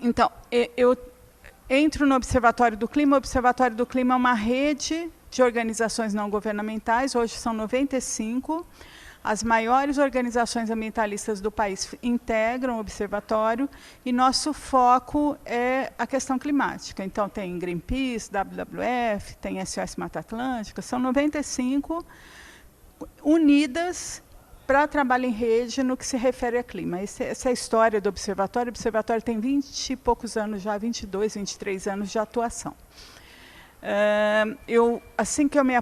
Então, eu entro no Observatório do Clima. O Observatório do Clima é uma rede de organizações não governamentais, hoje são 95. As maiores organizações ambientalistas do país integram o observatório, e nosso foco é a questão climática. Então, tem Greenpeace, WWF, tem SOS Mata Atlântica, são 95 unidas para trabalho em rede no que se refere a clima. Essa é a história do observatório. O observatório tem 20 e poucos anos já, 22, 23 anos de atuação. Assim que eu me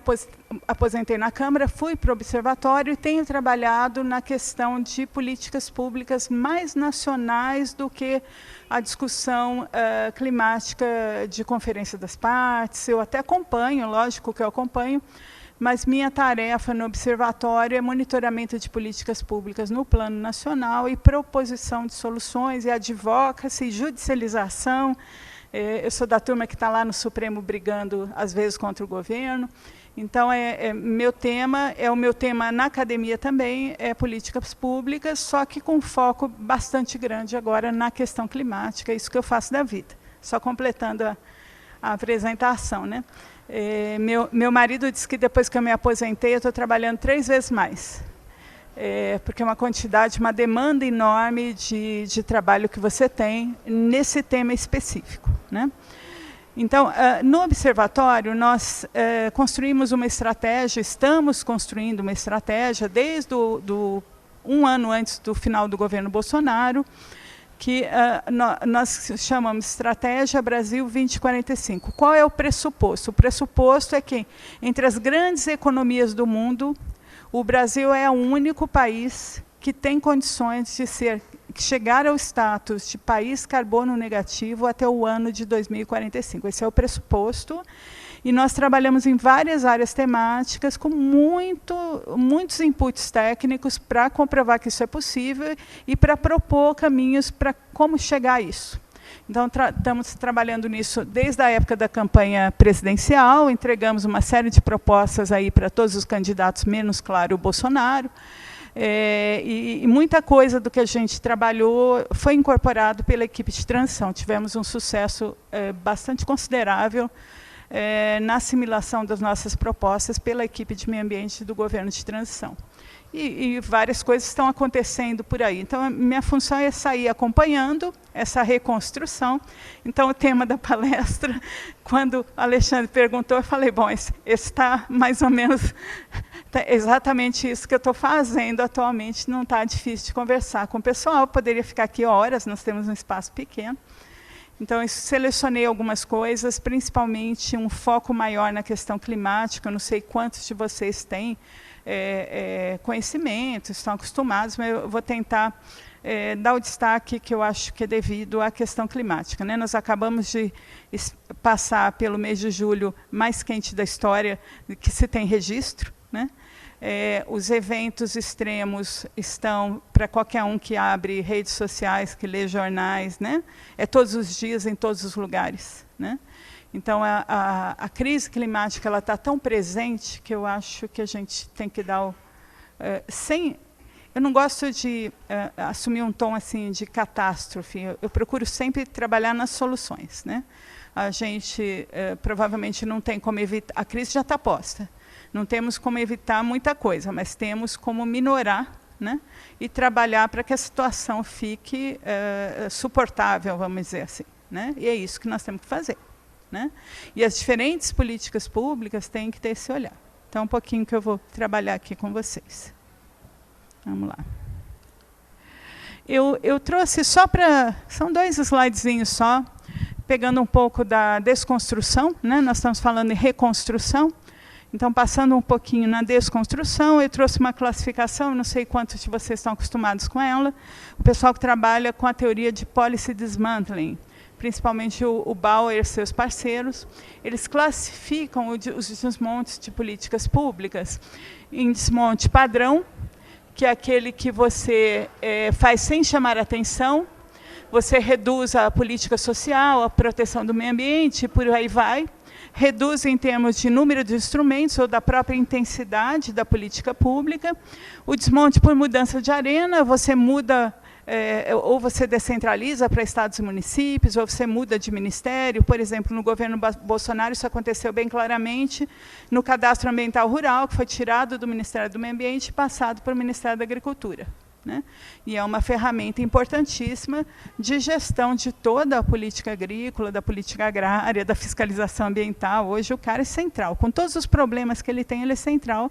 aposentei na Câmara, fui para o Observatório e tenho trabalhado na questão de políticas públicas mais nacionais do que a discussão climática de Conferência das Partes. Eu até acompanho, lógico que eu acompanho, mas minha tarefa no Observatório é monitoramento de políticas públicas no plano nacional e proposição de soluções, e advocacy, judicialização. Eu sou da turma que está lá no Supremo brigando, às vezes, contra o governo. Então, o meu tema na academia também é políticas públicas, só que com foco bastante grande agora na questão climática. É isso que eu faço da vida. Só completando a apresentação, né? Meu marido disse que depois que eu me aposentei, eu estou trabalhando 3 vezes mais. Porque é uma demanda enorme de trabalho que você tem nesse tema específico, né? Então, no Observatório, nós construímos uma estratégia, estamos construindo uma estratégia desde um ano antes do final do governo Bolsonaro, que nós chamamos de Estratégia Brasil 2045. Qual é o pressuposto? O pressuposto é que, entre as grandes economias do mundo, o Brasil é o único país que tem condições de chegar ao status de país carbono negativo até o ano de 2045. Esse é o pressuposto. E nós trabalhamos em várias áreas temáticas, com muitos inputs técnicos para comprovar que isso é possível e para propor caminhos para como chegar a isso. Então, estamos trabalhando nisso desde a época da campanha presidencial, entregamos uma série de propostas aí para todos os candidatos, menos, claro, o Bolsonaro. E muita coisa do que a gente trabalhou foi incorporado pela equipe de transição. Tivemos um sucesso bastante considerável na assimilação das nossas propostas pela equipe de meio ambiente do governo de transição. E várias coisas estão acontecendo por aí. Então, minha função é sair acompanhando essa reconstrução. Então, o tema da palestra, quando o Alexandre perguntou, eu falei, bom, esse está mais ou menos exatamente isso que eu estou fazendo atualmente. Não está difícil de conversar com o pessoal, eu poderia ficar aqui horas, nós temos um espaço pequeno. Então, eu selecionei algumas coisas, principalmente um foco maior na questão climática. Eu não sei quantos de vocês têm conhecimento, estão acostumados, mas eu vou tentar dar o destaque que eu acho que é devido à questão climática, né? Nós acabamos de passar pelo mês de julho mais quente da história que se tem registro, né? Os eventos extremos estão, para qualquer um que abre redes sociais, que lê jornais, né? Todos os dias, em todos os lugares, né? Então, a crise climática está tão presente que eu acho que a gente tem que dar eu não gosto de assumir um tom assim, de catástrofe. Eu procuro sempre trabalhar nas soluções, né? A gente provavelmente não tem como evitar... A crise já está posta. Não temos como evitar muita coisa, mas temos como minorar, né? E trabalhar para que a situação fique suportável, vamos dizer assim, né? E é isso que nós temos que fazer, né? E as diferentes políticas públicas têm que ter esse olhar. Então, um pouquinho que eu vou trabalhar aqui com vocês. Vamos lá. Eu trouxe só para... São 2 slidezinhos só, pegando um pouco da desconstrução, né? Nós estamos falando em reconstrução. Então, passando um pouquinho na desconstrução, eu trouxe uma classificação, não sei quantos de vocês estão acostumados com ela, o pessoal que trabalha com a teoria de policy dismantling, principalmente o Bauer e seus parceiros, eles classificam os desmontes de políticas públicas em desmonte padrão, que é aquele que você faz sem chamar atenção, você reduz a política social, a proteção do meio ambiente, e por aí vai. Reduz em termos de número de instrumentos ou da própria intensidade da política pública. O desmonte por mudança de arena, você muda ou você descentraliza para estados e municípios, ou você muda de ministério. Por exemplo, no governo Bolsonaro, isso aconteceu bem claramente no cadastro ambiental rural, que foi tirado do Ministério do Meio Ambiente e passado para o Ministério da Agricultura, né? E é uma ferramenta importantíssima de gestão de toda a política agrícola, da política agrária, da fiscalização ambiental. Hoje o cara é central. Com todos os problemas que ele tem, ele é central.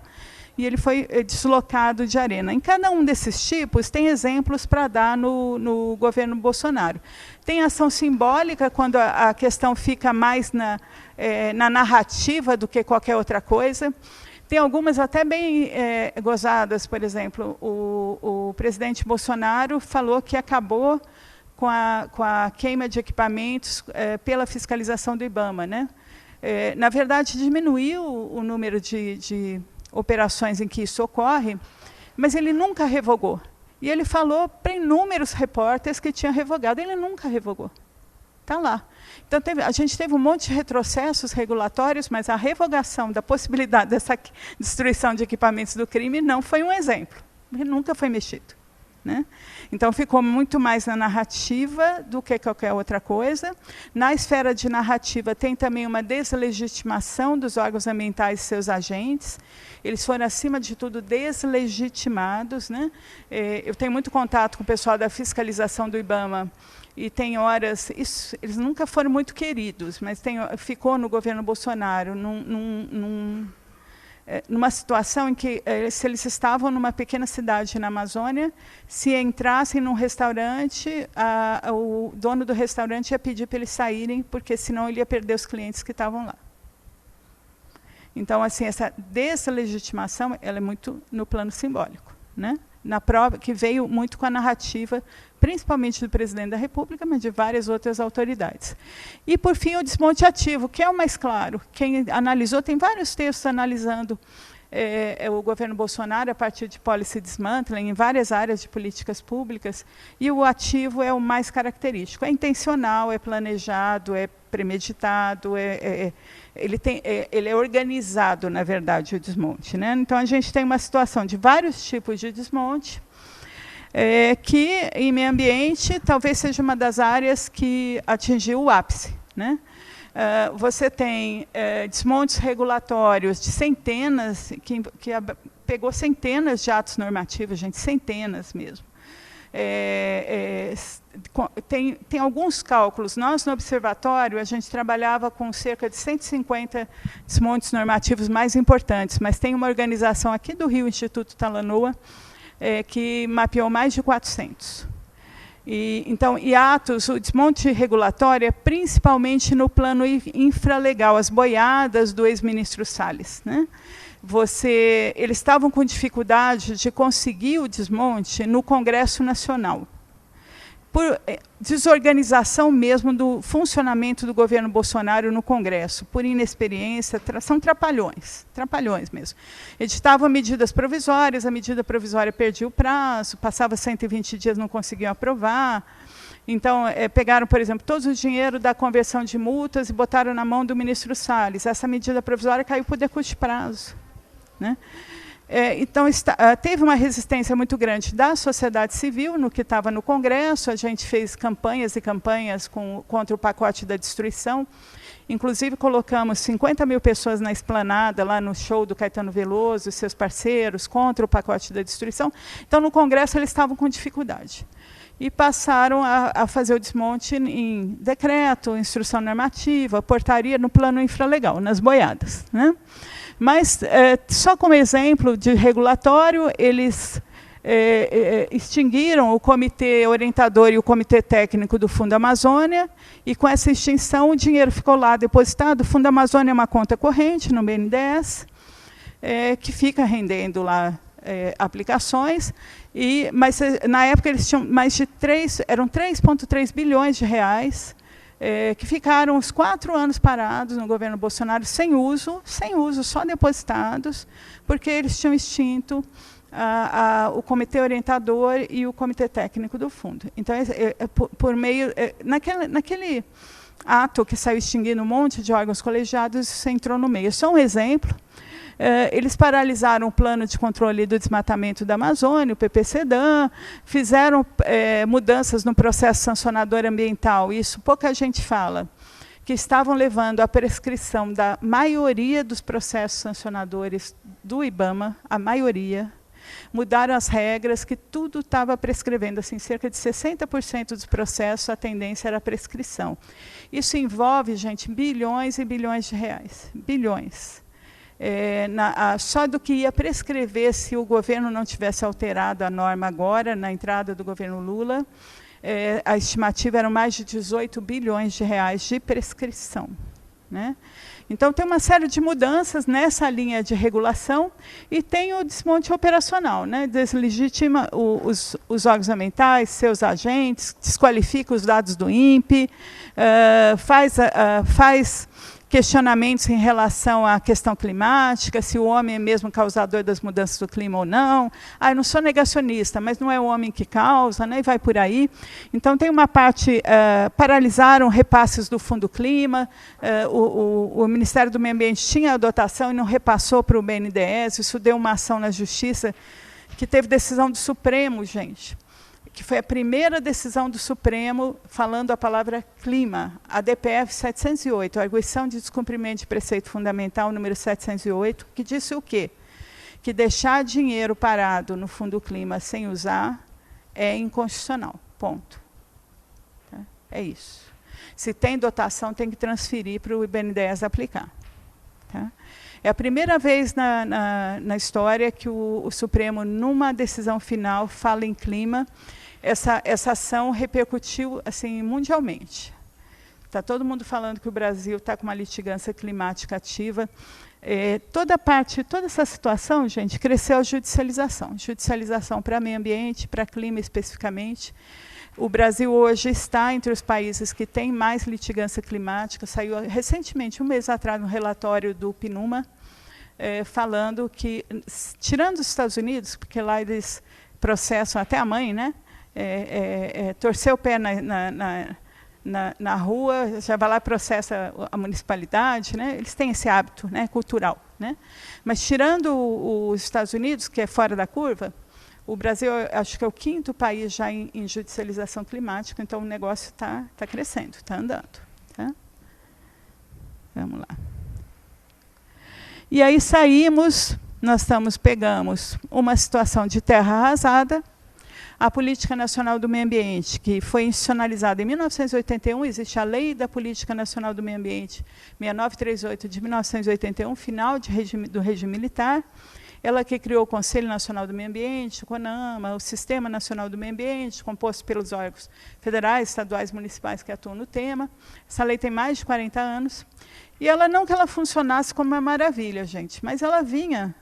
E ele foi deslocado de Arena. Em cada um desses tipos, tem exemplos para dar no governo Bolsonaro. Tem ação simbólica, quando a questão fica mais na narrativa do que qualquer outra coisa. Tem algumas até bem gozadas. Por exemplo, o presidente Bolsonaro falou que acabou com a queima de equipamentos pela fiscalização do IBAMA, né? Na verdade, diminuiu o número de operações em que isso ocorre, mas ele nunca revogou. E ele falou para inúmeros repórteres que tinha revogado, ele nunca revogou. Está lá. Então, a gente teve um monte de retrocessos regulatórios, mas a revogação da possibilidade dessa destruição de equipamentos do crime não foi um exemplo. Ele nunca foi mexido, né? Então, ficou muito mais na narrativa do que qualquer outra coisa. Na esfera de narrativa, tem também uma deslegitimação dos órgãos ambientais e seus agentes. Eles foram, acima de tudo, deslegitimados, né? Eu tenho muito contato com o pessoal da fiscalização do IBAMA, e tem horas... eles nunca foram muito queridos, mas ficou no governo Bolsonaro numa situação em que, se eles estavam numa pequena cidade na Amazônia, se entrassem num restaurante, o dono do restaurante ia pedir para eles saírem, porque senão ele ia perder os clientes que estavam lá. Então, assim, essa deslegitimação, ela é muito no plano simbólico, né? Na prova, que veio muito com a narrativa, principalmente do presidente da República, mas de várias outras autoridades. E, por fim, o desmonte ativo, que é o mais claro. Quem analisou, tem vários textos analisando o governo Bolsonaro a partir de policy dismantling em várias áreas de políticas públicas, e o ativo é o mais característico. É intencional, é planejado, é premeditado, ele é organizado, na verdade, o desmonte, né? Então, a gente tem uma situação de vários tipos de desmonte, que, em meio ambiente, talvez seja uma das áreas que atingiu o ápice, né? Você tem desmontes regulatórios de centenas, que pegou centenas de atos normativos, gente, centenas mesmo. Tem alguns cálculos. Nós, no observatório, a gente trabalhava com cerca de 150 desmontes normativos mais importantes, mas tem uma organização aqui do Rio, o Instituto Talanoa, que mapeou mais de 400. Então, e atos, o desmonte regulatório é principalmente no plano infralegal, as boiadas do ex-ministro Salles, né? Eles estavam com dificuldade de conseguir o desmonte no Congresso Nacional, por desorganização mesmo do funcionamento do governo Bolsonaro no Congresso, por inexperiência, são trapalhões mesmo. Editavam medidas provisórias, a medida provisória perdia o prazo, passava 120 dias, não conseguiam aprovar. Então, pegaram, por exemplo, todo o dinheiro da conversão de multas e botaram na mão do ministro Salles. Essa medida provisória caiu por decurso de prazo, né? Então, teve uma resistência muito grande da sociedade civil no que estava no Congresso. A gente fez campanhas e campanhas contra o pacote da destruição. Inclusive, colocamos 50 mil pessoas na esplanada, lá no show do Caetano Veloso e seus parceiros, contra o pacote da destruição. Então, no Congresso, eles estavam com dificuldade. E passaram a fazer o desmonte em decreto, instrução normativa, portaria, no plano infralegal, nas boiadas, né? Mas, só como exemplo de regulatório, eles extinguiram o comitê orientador e o comitê técnico do Fundo Amazônia, e com essa extinção o dinheiro ficou lá depositado. O Fundo Amazônia é uma conta corrente no BNDES, que fica rendendo lá aplicações, mas na época eles tinham eram 3,3 bilhões de reais, que ficaram uns 4 anos parados no governo Bolsonaro, sem uso, só depositados, porque eles tinham extinto o comitê orientador e o comitê técnico do fundo. Então, por meio... naquele ato que saiu extinguindo um monte de órgãos colegiados, isso entrou no meio. Só um exemplo. Eles paralisaram o plano de controle do desmatamento da Amazônia, o PPCDAM, fizeram mudanças no processo sancionador ambiental, isso pouca gente fala, que estavam levando à prescrição da maioria dos processos sancionadores do IBAMA, a maioria. Mudaram as regras, que tudo estava prescrevendo, assim, cerca de 60% dos processos, a tendência era a prescrição. Isso envolve, gente, bilhões e bilhões de reais. Bilhões. Só do que ia prescrever se o governo não tivesse alterado a norma agora, na entrada do governo Lula, a estimativa era mais de 18 bilhões de reais de prescrição, né? Então, tem uma série de mudanças nessa linha de regulação e tem o desmonte operacional, né? Deslegitima os órgãos ambientais, seus agentes, desqualifica os dados do INPE, faz questionamentos em relação à questão climática, se o homem é mesmo causador das mudanças do clima ou não. Eu não sou negacionista, mas não é o homem que causa, né? E vai por aí. Então, tem uma parte, paralisaram repasses do Fundo Clima, o Ministério do Meio Ambiente tinha a dotação e não repassou para o BNDES, isso deu uma ação na Justiça, que teve decisão do Supremo, gente, que foi a primeira decisão do Supremo falando a palavra clima, a DPF 708, a arguição de descumprimento de preceito fundamental número 708, que disse o quê? Que deixar dinheiro parado no Fundo Clima sem usar é inconstitucional, ponto. Tá? É isso. Se tem dotação, tem que transferir para o BNDES aplicar. Tá? É a primeira vez na história que o Supremo, numa decisão final, fala em clima. Essa ação repercutiu assim, mundialmente. Está todo mundo falando que o Brasil está com uma litigância climática ativa. Toda essa situação, gente, cresceu a judicialização. Judicialização para meio ambiente, para clima especificamente. O Brasil hoje está entre os países que têm mais litigância climática. Saiu recentemente, um mês atrás, um relatório do PNUMA, falando que, tirando os Estados Unidos, porque lá eles processam até a mãe, né? Torcer o pé na rua, já vai lá e processa a municipalidade, né? Eles têm esse hábito, né, cultural, né? Mas tirando os Estados Unidos, que é fora da curva, o Brasil, acho que é o 5º país já em judicialização climática, então o negócio está crescendo, está andando. Tá? Vamos lá. E aí pegamos uma situação de terra arrasada, a Política Nacional do Meio Ambiente, que foi institucionalizada em 1981, existe a Lei da Política Nacional do Meio Ambiente 6938 de 1981, final do regime militar. Ela que criou o Conselho Nacional do Meio Ambiente, o CONAMA, o Sistema Nacional do Meio Ambiente, composto pelos órgãos federais, estaduais, municipais que atuam no tema. Essa lei tem mais de 40 anos. E ela não que ela funcionasse como uma maravilha, gente, mas ela vinha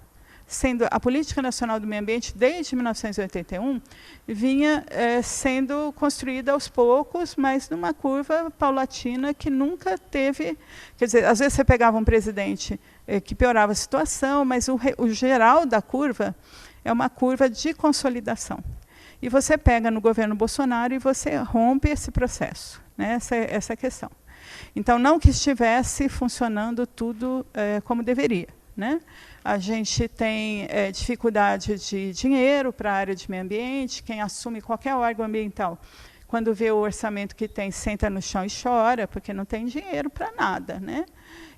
sendo, a Política Nacional do Meio Ambiente, desde 1981, vinha sendo construída aos poucos, mas numa curva paulatina que nunca teve... Quer dizer, às vezes você pegava um presidente que piorava a situação, mas o geral da curva é uma curva de consolidação. E você pega no governo Bolsonaro e você rompe esse processo, né? Essa é a questão. Então, não que estivesse funcionando tudo como deveria, né? A gente tem dificuldade de dinheiro para a área de meio ambiente. Quem assume qualquer órgão ambiental, quando vê o orçamento que tem, senta no chão e chora, porque não tem dinheiro para nada, né?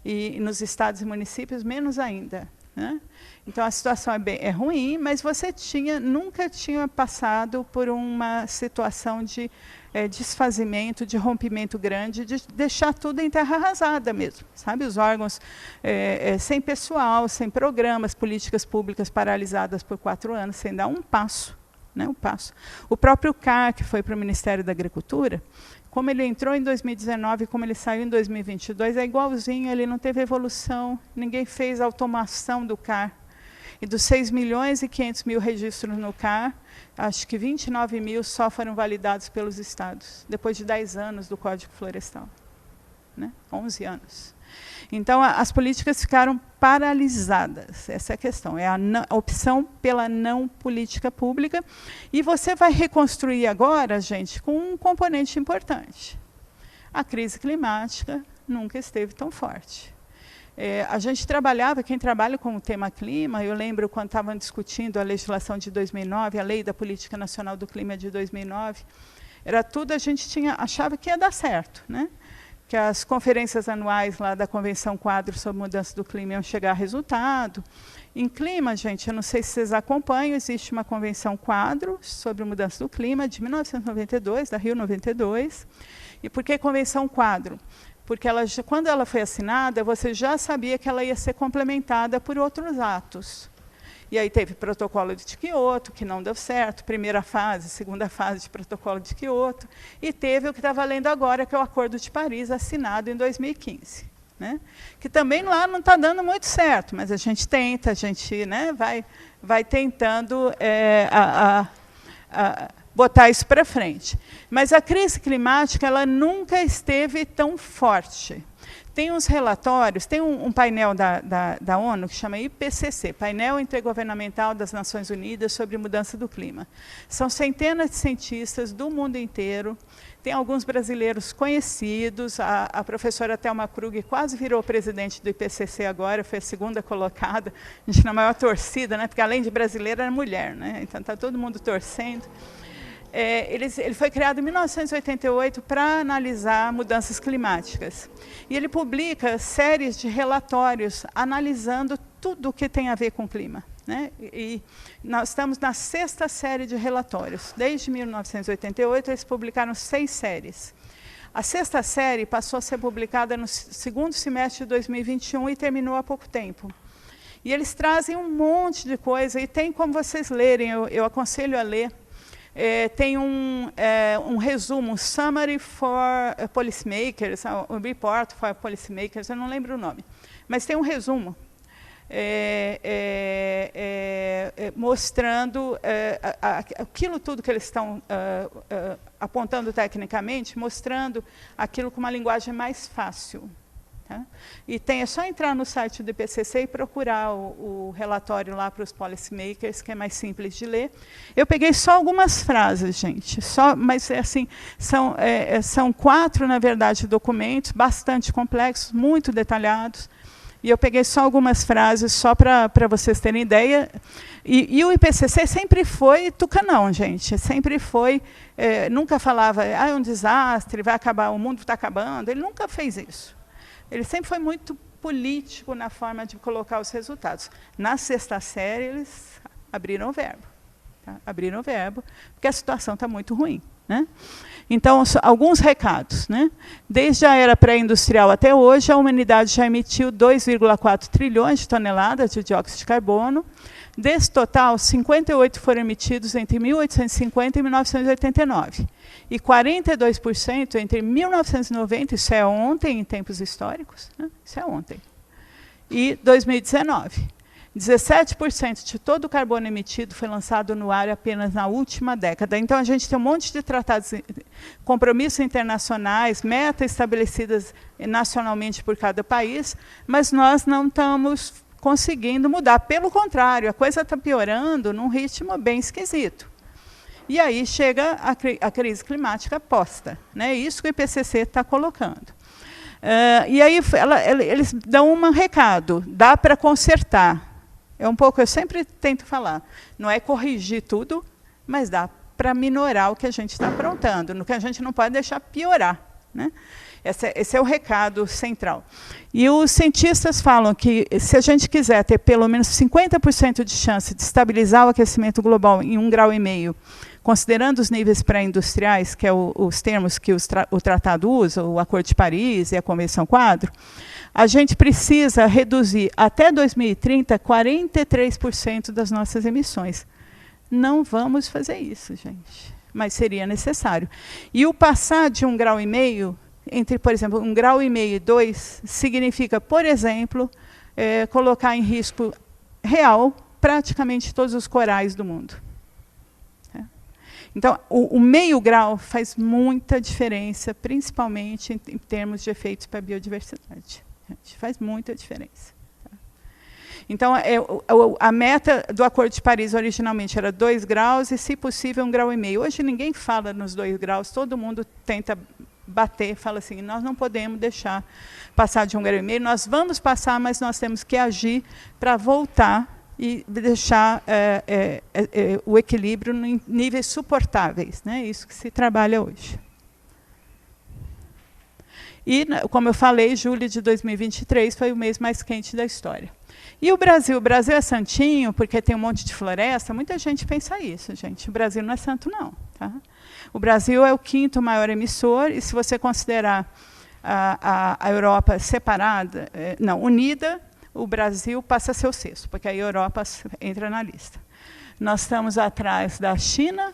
E nos estados e municípios, menos ainda, né? Então, a situação é ruim, mas você nunca tinha passado por uma situação de desfazimento, de rompimento grande, de deixar tudo em terra arrasada mesmo, sabe? Os órgãos sem pessoal, sem programas, políticas públicas paralisadas por 4 anos, sem dar um passo, né? Um passo. O próprio CAR, que foi para o Ministério da Agricultura, como ele entrou em 2019 e como ele saiu em 2022, é igualzinho, ele não teve evolução, ninguém fez automação do CAR. E dos 6 milhões e 500 mil registros no CAR, acho que 29 mil só foram validados pelos estados, depois de 10 anos do Código Florestal, né? 11 anos. Então, as políticas ficaram paralisadas, essa é a questão, é a opção pela não política pública, e você vai reconstruir agora, gente, com um componente importante. A crise climática nunca esteve tão forte. A gente trabalhava, quem trabalha com o tema clima, eu lembro quando estavam discutindo a legislação de 2009, a Lei da Política Nacional do Clima de 2009, era tudo, a gente achava que ia dar certo, né? Que as conferências anuais lá da Convenção Quadro sobre Mudança do Clima iam chegar a resultado. Em clima, gente, eu não sei se vocês acompanham, existe uma Convenção Quadro sobre Mudança do Clima, de 1992, da Rio 92. E por que Convenção Quadro? Porque quando ela foi assinada, você já sabia que ela ia ser complementada por outros atos. E aí teve protocolo de Quioto, que não deu certo, primeira fase, segunda fase de protocolo de Quioto, e teve o que está valendo agora, que é o Acordo de Paris, assinado em 2015. Né? Que também lá não está dando muito certo, mas a gente tenta, a gente, né, vai tentando botar isso para frente. Mas a crise climática ela nunca esteve tão forte. Tem uns relatórios, tem um painel da ONU que chama IPCC, Painel Intergovernamental das Nações Unidas sobre Mudança do Clima. São centenas de cientistas do mundo inteiro, tem alguns brasileiros conhecidos, a professora Thelma Krug quase virou presidente do IPCC agora, foi a segunda colocada, a gente na maior torcida, né, porque além de brasileira era mulher, né, então está todo mundo torcendo. Ele foi criado em 1988 para analisar mudanças climáticas. E ele publica séries de relatórios analisando tudo o que tem a ver com o clima. Né? E nós estamos na 6ª série de relatórios. Desde 1988, eles publicaram 6 séries. A 6ª série passou a ser publicada no 2º semestre de 2021 e terminou há pouco tempo. E eles trazem um monte de coisa, e tem como vocês lerem, eu aconselho a ler. Tem um resumo, um summary for policymakers, um report for policymakers, eu não lembro o nome, mas tem um resumo mostrando aquilo tudo que eles estão apontando tecnicamente, mostrando aquilo com uma linguagem mais fácil. Tá? E é só entrar no site do IPCC e procurar o relatório lá para os policymakers, que é mais simples de ler. Eu peguei só algumas frases, gente, mas assim, são 4, na verdade, documentos bastante complexos, muito detalhados, e eu peguei só algumas frases, só para vocês terem ideia. E o IPCC sempre foi tucanão, gente, sempre foi, nunca falava, é um desastre, vai acabar, o mundo está acabando, ele nunca fez isso. Ele sempre foi muito político na forma de colocar os resultados. Na 6ª série, eles abriram o verbo. Tá? Abriram o verbo, porque a situação está muito ruim. Né? Então, alguns recados. Né? Desde a era pré-industrial até hoje, a humanidade já emitiu 2,4 trilhões de toneladas de dióxido de carbono. Desse total, 58 foram emitidos entre 1850 e 1989. E 42% entre 1990, isso é ontem, em tempos históricos, né? Isso é ontem, e 2019. 17% de todo o carbono emitido foi lançado no ar apenas na última década. Então, a gente tem um monte de tratados, compromissos internacionais, metas estabelecidas nacionalmente por cada país, mas nós não estamos conseguindo mudar. Pelo contrário, a coisa está piorando num ritmo bem esquisito. E aí chega a crise climática posta. Né? Isso que o IPCC está colocando. E aí eles dão um recado, dá para consertar. É um pouco, eu sempre tento falar, não é corrigir tudo, mas dá para minorar o que a gente está aprontando, no que a gente não pode deixar piorar. Né? Esse é o recado central. E os cientistas falam que, se a gente quiser ter pelo menos 50% de chance de estabilizar o aquecimento global em 1,5 graus, considerando os níveis pré-industriais, que é os termos que o tratado usa, o Acordo de Paris e a Convenção Quadro, a gente precisa reduzir até 2030 43% das nossas emissões. Não vamos fazer isso, gente, mas seria necessário. E o passar de 1,5 graus, entre, por exemplo, 1,5 graus e 2, significa, por exemplo, colocar em risco real praticamente todos os corais do mundo. Então, o meio grau faz muita diferença, principalmente em termos de efeitos para a biodiversidade. Faz muita diferença. Tá? Então, a meta do Acordo de Paris originalmente era 2 graus e, se possível, 1,5 graus. Hoje ninguém fala nos 2 graus, todo mundo tenta bater, fala assim, nós não podemos deixar passar de 1,5 grau, nós vamos passar, mas nós temos que agir para voltar e deixar o equilíbrio em níveis suportáveis, né? Isso que se trabalha hoje. E, como eu falei, julho de 2023 foi o mês mais quente da história. E o Brasil? O Brasil é santinho porque tem um monte de floresta? Muita gente pensa isso, gente. O Brasil não é santo, não. Tá? O Brasil é o 5º maior emissor, e se você considerar a Europa separada, não, unida, o Brasil passa a ser o 6º, porque aí a Europa entra na lista. Nós estamos atrás da China,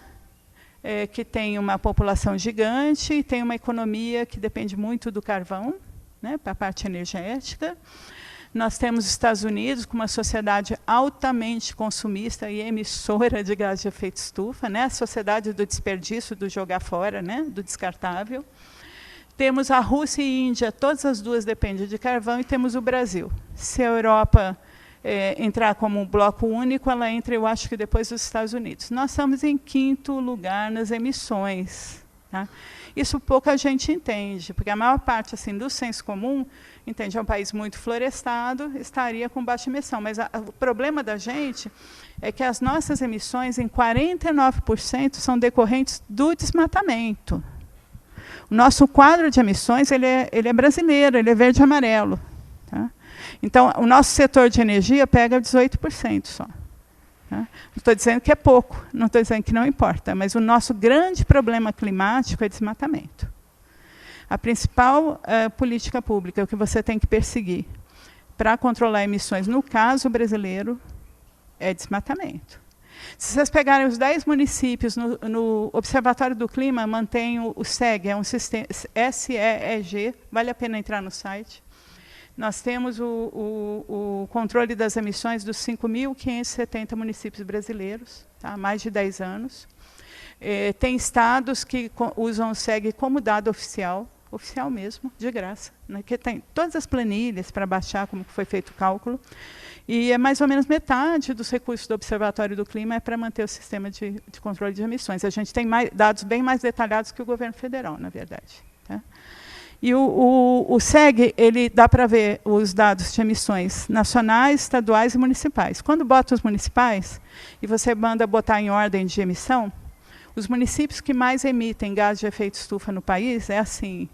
que tem uma população gigante e tem uma economia que depende muito do carvão, né, para a parte energética. Nós temos os Estados Unidos com uma sociedade altamente consumista e emissora de gás de efeito estufa, né, a sociedade do desperdício, do jogar fora, né, do descartável. Temos a Rússia e a Índia, todas as duas dependem de carvão, e temos o Brasil. Se a Europa entrar como um bloco único, ela entra, eu acho que depois dos Estados Unidos. Nós estamos em 5º lugar nas emissões. Tá? Isso pouca gente entende, porque a maior parte assim, do senso comum entende, é um país muito florestado, estaria com baixa emissão. Mas o problema da gente é que as nossas emissões, em 49%, são decorrentes do desmatamento. O nosso quadro de emissões ele é brasileiro, ele é verde e amarelo. Tá? Então, o nosso setor de energia pega 18% só. Tá? Não estou dizendo que é pouco, não estou dizendo que não importa, mas o nosso grande problema climático é desmatamento. A principal política pública que você tem que perseguir para controlar emissões, no caso brasileiro, é desmatamento. Se vocês pegarem os 10 municípios, no Observatório do Clima mantém o SEG, é um sistema SEEG, vale a pena entrar no site. Nós temos o controle das emissões dos 5.570 municípios brasileiros, tá, há mais de 10 anos. Tem estados que usam o SEG como dado oficial mesmo, de graça, né, que tem todas as planilhas para baixar como foi feito o cálculo. E é mais ou menos metade dos recursos do Observatório do Clima é para manter o sistema de controle de emissões. A gente tem dados bem mais detalhados que o governo federal, na verdade. Tá? E o SEG, ele dá para ver os dados de emissões nacionais, estaduais e municipais. Quando bota os municipais, e você manda botar em ordem de emissão, os municípios que mais emitem gás de efeito estufa no país, é assim,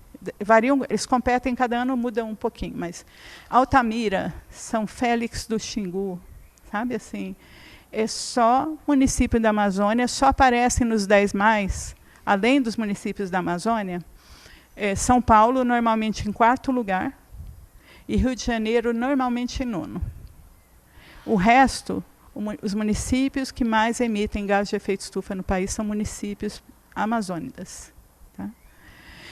variam, eles competem, cada ano mudam um pouquinho, mas Altamira, São Félix do Xingu, sabe assim, é só município da Amazônia, só aparecem nos 10 mais, além dos municípios da Amazônia, São Paulo normalmente em 4º lugar e Rio de Janeiro normalmente em 9º. O resto, os municípios que mais emitem gás de efeito estufa no país são municípios amazônicos.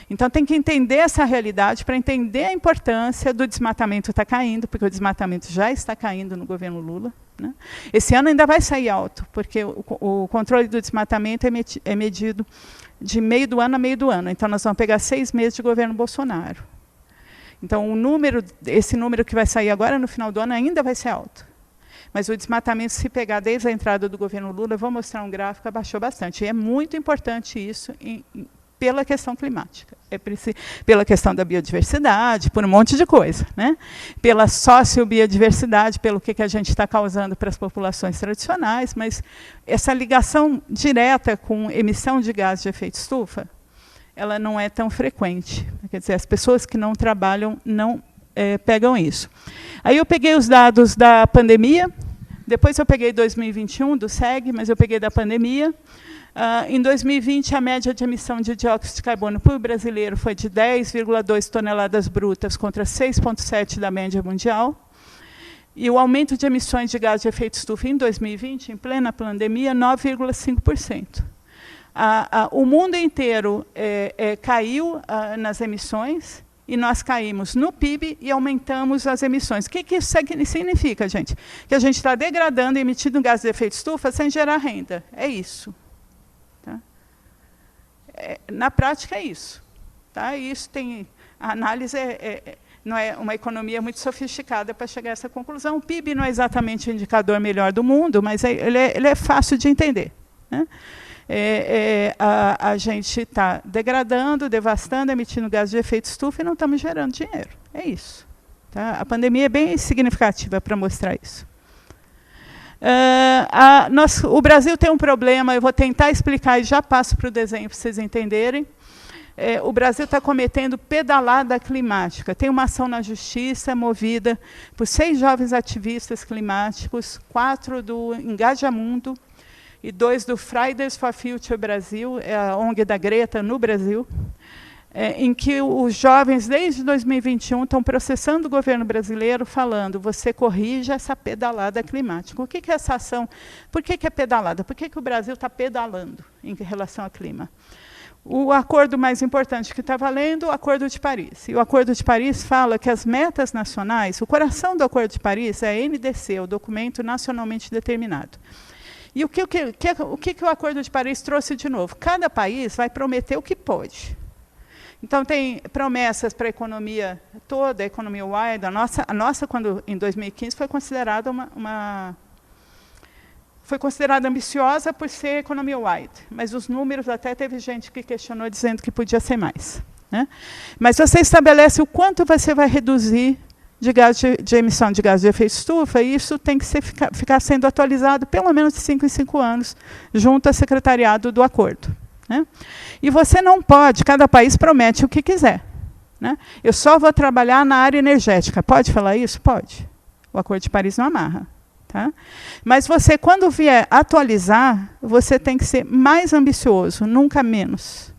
Então, tem que entender essa realidade para entender a importância do desmatamento estar caindo, porque o desmatamento já está caindo no governo Lula. Né? Esse ano ainda vai sair alto, porque o controle do desmatamento é medido de meio do ano a meio do ano. Então, nós vamos pegar 6 meses de governo Bolsonaro. Então, esse número que vai sair agora, no final do ano, ainda vai ser alto. Mas o desmatamento, se pegar desde a entrada do governo Lula, eu vou mostrar um gráfico, abaixou bastante. E é muito importante isso pela questão climática, pela questão da biodiversidade, por um monte de coisa, né? Pela sociobiodiversidade, pelo que a gente está causando para as populações tradicionais, mas essa ligação direta com emissão de gás de efeito estufa, ela não é tão frequente. Quer dizer, as pessoas que não trabalham não pegam isso. Aí eu peguei os dados da pandemia, depois eu peguei 2021 do SEG, mas eu peguei da pandemia. Em 2020, a média de emissão de dióxido de carbono por brasileiro foi de 10,2 toneladas brutas contra 6,7 da média mundial. E o aumento de emissões de gás de efeito estufa em 2020, em plena pandemia, 9,5%. O mundo inteiro caiu nas emissões, e nós caímos no PIB e aumentamos as emissões. O que isso significa, gente? Que a gente está degradando e emitindo gás de efeito estufa sem gerar renda. É isso. Na prática é isso. Tá? Isso tem a análise não é uma economia muito sofisticada para chegar a essa conclusão. O PIB não é exatamente o indicador melhor do mundo, mas ele é fácil de entender. Né? a gente está degradando, devastando, emitindo gases de efeito estufa e não estamos gerando dinheiro. É isso. Tá? A pandemia é bem significativa para mostrar isso. O Brasil tem um problema, eu vou tentar explicar e já passo para o desenho para vocês entenderem. O Brasil está cometendo pedalada climática. Tem uma ação na Justiça movida por 6 jovens ativistas climáticos, 4 do Engajamundo e 2 do Fridays for Future Brasil, a ONG da Greta no Brasil, em que os jovens, desde 2021, estão processando o governo brasileiro, falando, você corrija essa pedalada climática. O que é essa ação? Por que é pedalada? Por que o Brasil está pedalando em relação ao clima? O acordo mais importante que está valendo, o Acordo de Paris. E o Acordo de Paris fala que as metas nacionais, o coração do Acordo de Paris é a NDC, o documento nacionalmente determinado. E o que o Acordo de Paris trouxe de novo? Cada país vai prometer o que pode. Então, tem promessas para a economia toda, a economia wide. A nossa quando, em 2015, foi considerada foi considerada ambiciosa por ser economia wide, mas os números, até teve gente que questionou, dizendo que podia ser mais. Né? Mas você estabelece o quanto você vai reduzir de emissão de gás de efeito estufa, e isso tem que ficar sendo atualizado pelo menos de 5 em 5 anos, junto ao secretariado do acordo. Né? E você não pode, cada país promete o que quiser. Né? Eu só vou trabalhar na área energética. Pode falar isso? Pode. O Acordo de Paris não amarra. Tá? Mas você, quando vier atualizar, você tem que ser mais ambicioso, nunca menos.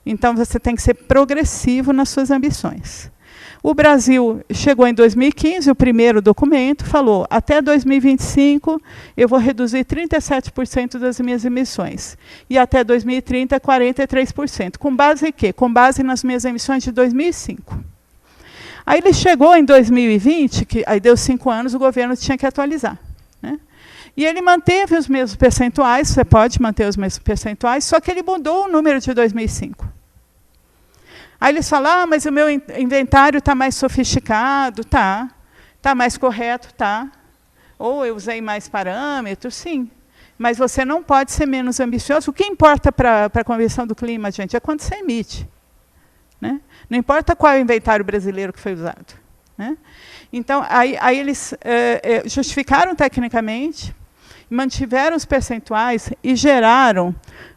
Então, você tem que ser progressivo nas suas ambições. O Brasil chegou em 2015, o primeiro documento, falou, até 2025 eu vou reduzir 37% das minhas emissões. E até 2030, 43%. Com base em quê? Com base nas minhas emissões de 2005. Aí ele chegou em 2020, aí deu 5 anos, o governo tinha que atualizar. Né? E ele manteve os mesmos percentuais, você pode manter os mesmos percentuais, só que ele mudou o número de 2005. Aí eles falam, mas o meu inventário está mais sofisticado, está mais correto, tá. Ou eu usei mais parâmetros, sim. Mas você não pode ser menos ambicioso. O que importa para a Convenção do Clima, gente, é quanto você emite. Né? Não importa qual é o inventário brasileiro que foi usado. Né? Então, aí eles justificaram tecnicamente, mantiveram os percentuais e geraram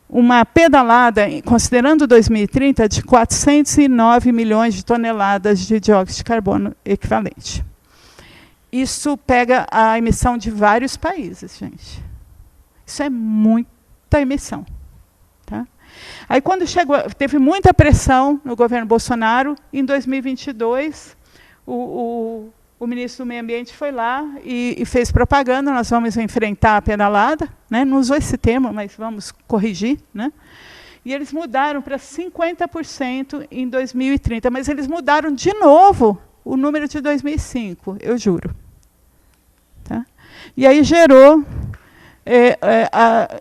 uma pedalada, considerando 2030, de 409 milhões de toneladas de dióxido de carbono equivalente. Isso pega a emissão de vários países, gente. Isso é muita emissão. Tá? Aí, quando chegou, teve muita pressão no governo Bolsonaro, em 2022, o ministro do Meio Ambiente foi lá e fez propaganda, nós vamos enfrentar a pedalada, né? Não usou esse termo, mas vamos corrigir. Né? E eles mudaram para 50% em 2030, mas eles mudaram de novo o número de 2005, eu juro. Tá? E aí gerou...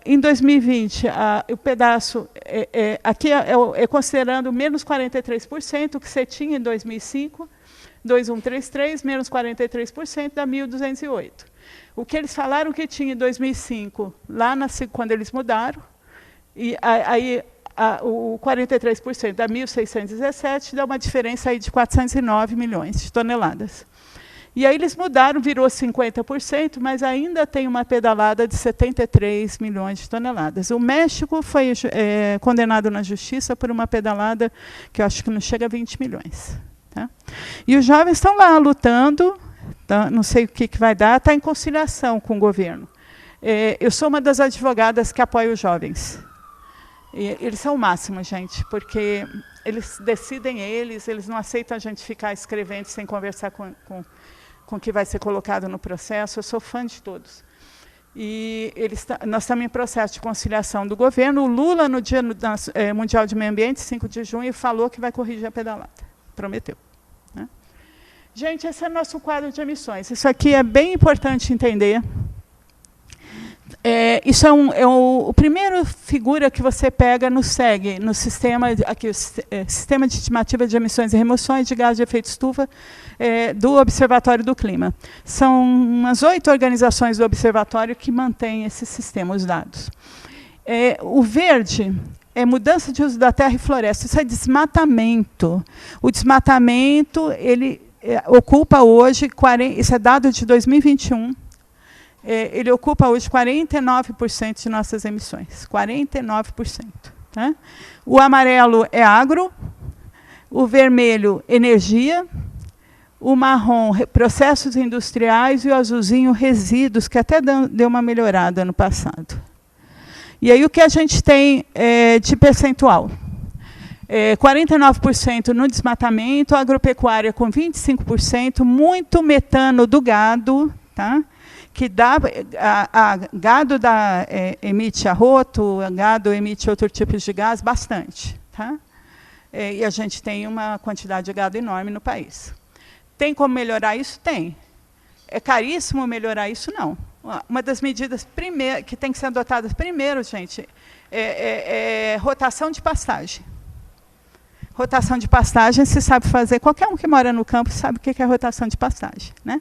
em 2020, o pedaço, aqui considerando menos 43%, que você tinha em 2005, 2133, menos 43%, dá 1.208. O que eles falaram que tinha em 2005, lá quando eles mudaram, e aí o 43% dá 1.617, dá uma diferença aí de 409 milhões de toneladas. E aí eles mudaram, virou 50%, mas ainda tem uma pedalada de 73 milhões de toneladas. O México foi condenado na justiça por uma pedalada que eu acho que não chega a 20 milhões. Tá? E os jovens estão lá lutando, tá? Não sei o que vai dar, está em conciliação com o governo. Eu sou uma das advogadas que apoia os jovens. E eles são o máximo, gente, porque eles decidem eles não aceitam a gente ficar escrevendo sem conversar com o que vai ser colocado no processo. Eu sou fã de todos. E nós estamos em processo de conciliação do governo. O Lula, no Dia Mundial de Meio Ambiente, 5 de junho, falou que vai corrigir a pedalada. Prometeu. Né? Gente, esse é o nosso quadro de emissões. Isso aqui é bem importante entender. Isso é o primeiro figura que você pega no SEG, no sistema, aqui, Sistema de Estimativa de Emissões e Remoções de Gás de Efeito Estufa do Observatório do Clima. São umas 8 organizações do Observatório que mantêm esse sistema, os dados. O verde é mudança de uso da terra e floresta. Isso é desmatamento. O desmatamento, ele ocupa hoje, isso é dado de 2021, ele ocupa hoje 49% de nossas emissões. 49%. Tá? O amarelo é agro, o vermelho, energia, o marrom, processos industriais, e o azulzinho, resíduos, que até deu uma melhorada ano passado. E aí o que a gente tem de percentual? 49% no desmatamento, agropecuária com 25%, muito metano do gado, tá? Que dá, gado emite arroto, gado emite outro tipo de gás, bastante. Tá? E a gente tem uma quantidade de gado enorme no país. Tem como melhorar isso? Tem. É caríssimo melhorar isso? Não. Uma das medidas que tem que ser adotadas primeiro, gente, é rotação de pastagem. Rotação de pastagem se sabe fazer. Qualquer um que mora no campo sabe o que é rotação de pastagem. Né?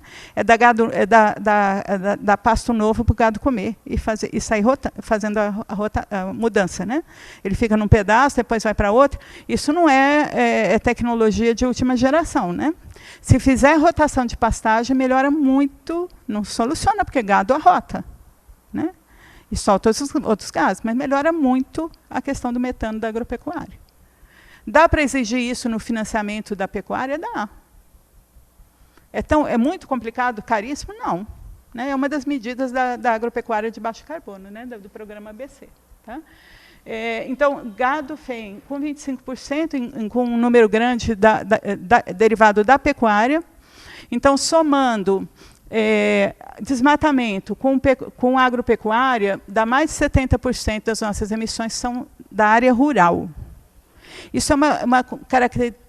Dar pasto novo para o gado comer e sair fazendo a mudança. Né? Ele fica num pedaço, depois vai para outro. Isso não é tecnologia de última geração. Né? Se fizer rotação de pastagem, melhora muito. Não soluciona, porque gado arrota. Né? E solta outros gases, mas melhora muito a questão do metano da agropecuária. Dá para exigir isso no financiamento da pecuária? Dá. É muito complicado, caríssimo? Não. Né? É uma das medidas da agropecuária de baixo carbono, né? do programa ABC. Tá? Então, gado FEM com 25%, com um número grande derivado da pecuária. Então, somando desmatamento com agropecuária, dá mais de 70% das nossas emissões são da área rural. Isso é uma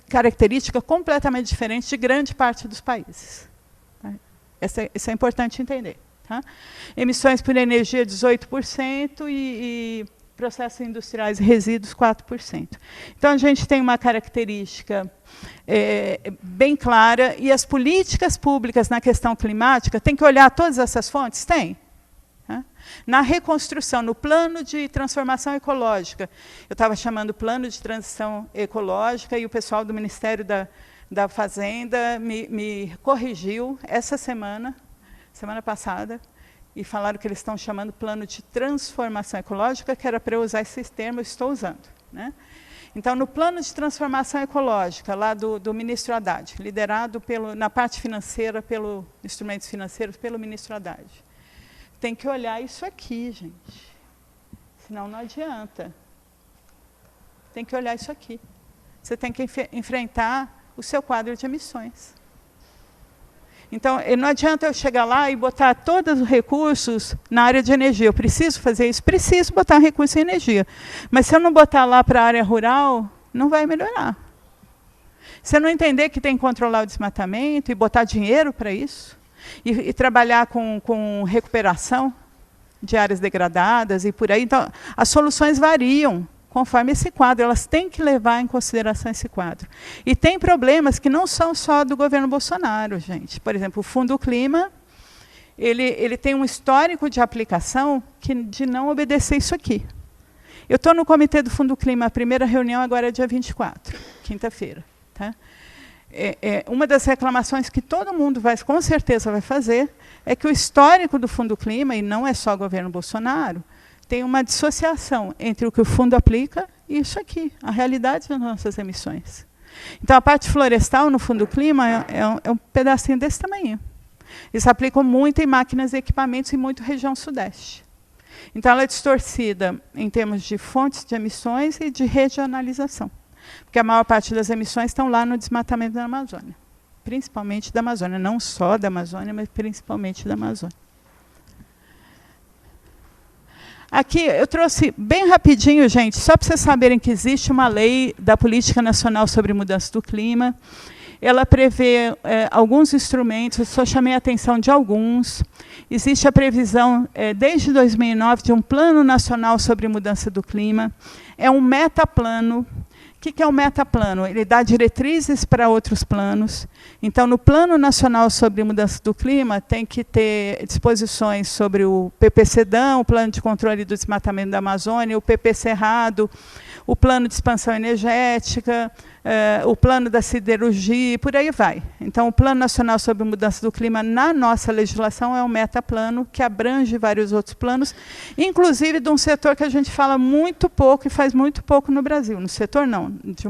característica completamente diferente de grande parte dos países. Tá? Isso é importante entender. Tá? Emissões por energia, 18%, e processos industriais e resíduos, 4%. Então, a gente tem uma característica bem clara, e as políticas públicas na questão climática, tem que olhar todas essas fontes? Tem. Na reconstrução, no plano de transformação ecológica, eu estava chamando plano de transição ecológica, e o pessoal do Ministério da Fazenda me corrigiu essa semana passada, e falaram que eles estão chamando plano de transformação ecológica, que era para eu usar esse termo, eu estou usando. Né? Então, no plano de transformação ecológica, lá do ministro Haddad, liderado na parte financeira, pelos instrumentos financeiros, pelo ministro Haddad. Tem que olhar isso aqui, gente. Senão não adianta. Tem que olhar isso aqui. Você tem que enfrentar o seu quadro de emissões. Então, não adianta eu chegar lá e botar todos os recursos na área de energia. Eu preciso fazer isso? Preciso botar recurso em energia. Mas se eu não botar lá para a área rural, não vai melhorar. Se eu não entender que tem que controlar o desmatamento e botar dinheiro para isso, e trabalhar com recuperação de áreas degradadas e por aí. Então, as soluções variam conforme esse quadro. Elas têm que levar em consideração esse quadro. E tem problemas que não são só do governo Bolsonaro, gente. Por exemplo, o Fundo Clima, ele tem um histórico de aplicação de não obedecer isso aqui. Eu estou no comitê do Fundo Clima, a primeira reunião agora é dia 24, quinta-feira. Tá? Uma das reclamações que todo mundo com certeza vai fazer é que o histórico do Fundo Clima, e não é só o governo Bolsonaro, tem uma dissociação entre o que o fundo aplica e isso aqui, a realidade das nossas emissões. Então, a parte florestal no Fundo Clima é um pedacinho desse tamanho. Eles aplicam muito em máquinas e equipamentos e muito região sudeste. Então, ela é distorcida em termos de fontes de emissões e de regionalização. Porque a maior parte das emissões estão lá no desmatamento da Amazônia. Principalmente da Amazônia. Não só da Amazônia, mas principalmente da Amazônia. Aqui eu trouxe bem rapidinho, gente, só para vocês saberem que existe uma lei da Política Nacional sobre Mudança do Clima. Ela prevê alguns instrumentos, eu só chamei a atenção de alguns. Existe a previsão, desde 2009, de um Plano Nacional sobre Mudança do Clima. É um metaplano. O que é o metaplano? Ele dá diretrizes para outros planos. Então, no Plano Nacional sobre Mudança do Clima, tem que ter disposições sobre o PP-CEDAM, o Plano de Controle do Desmatamento da Amazônia, o PP-Cerrado, o Plano de Expansão Energética, o Plano da Siderurgia, e por aí vai. Então, o Plano Nacional sobre Mudança do Clima, na nossa legislação, é um metaplano que abrange vários outros planos, inclusive de um setor que a gente fala muito pouco e faz muito pouco no Brasil. No setor, não, de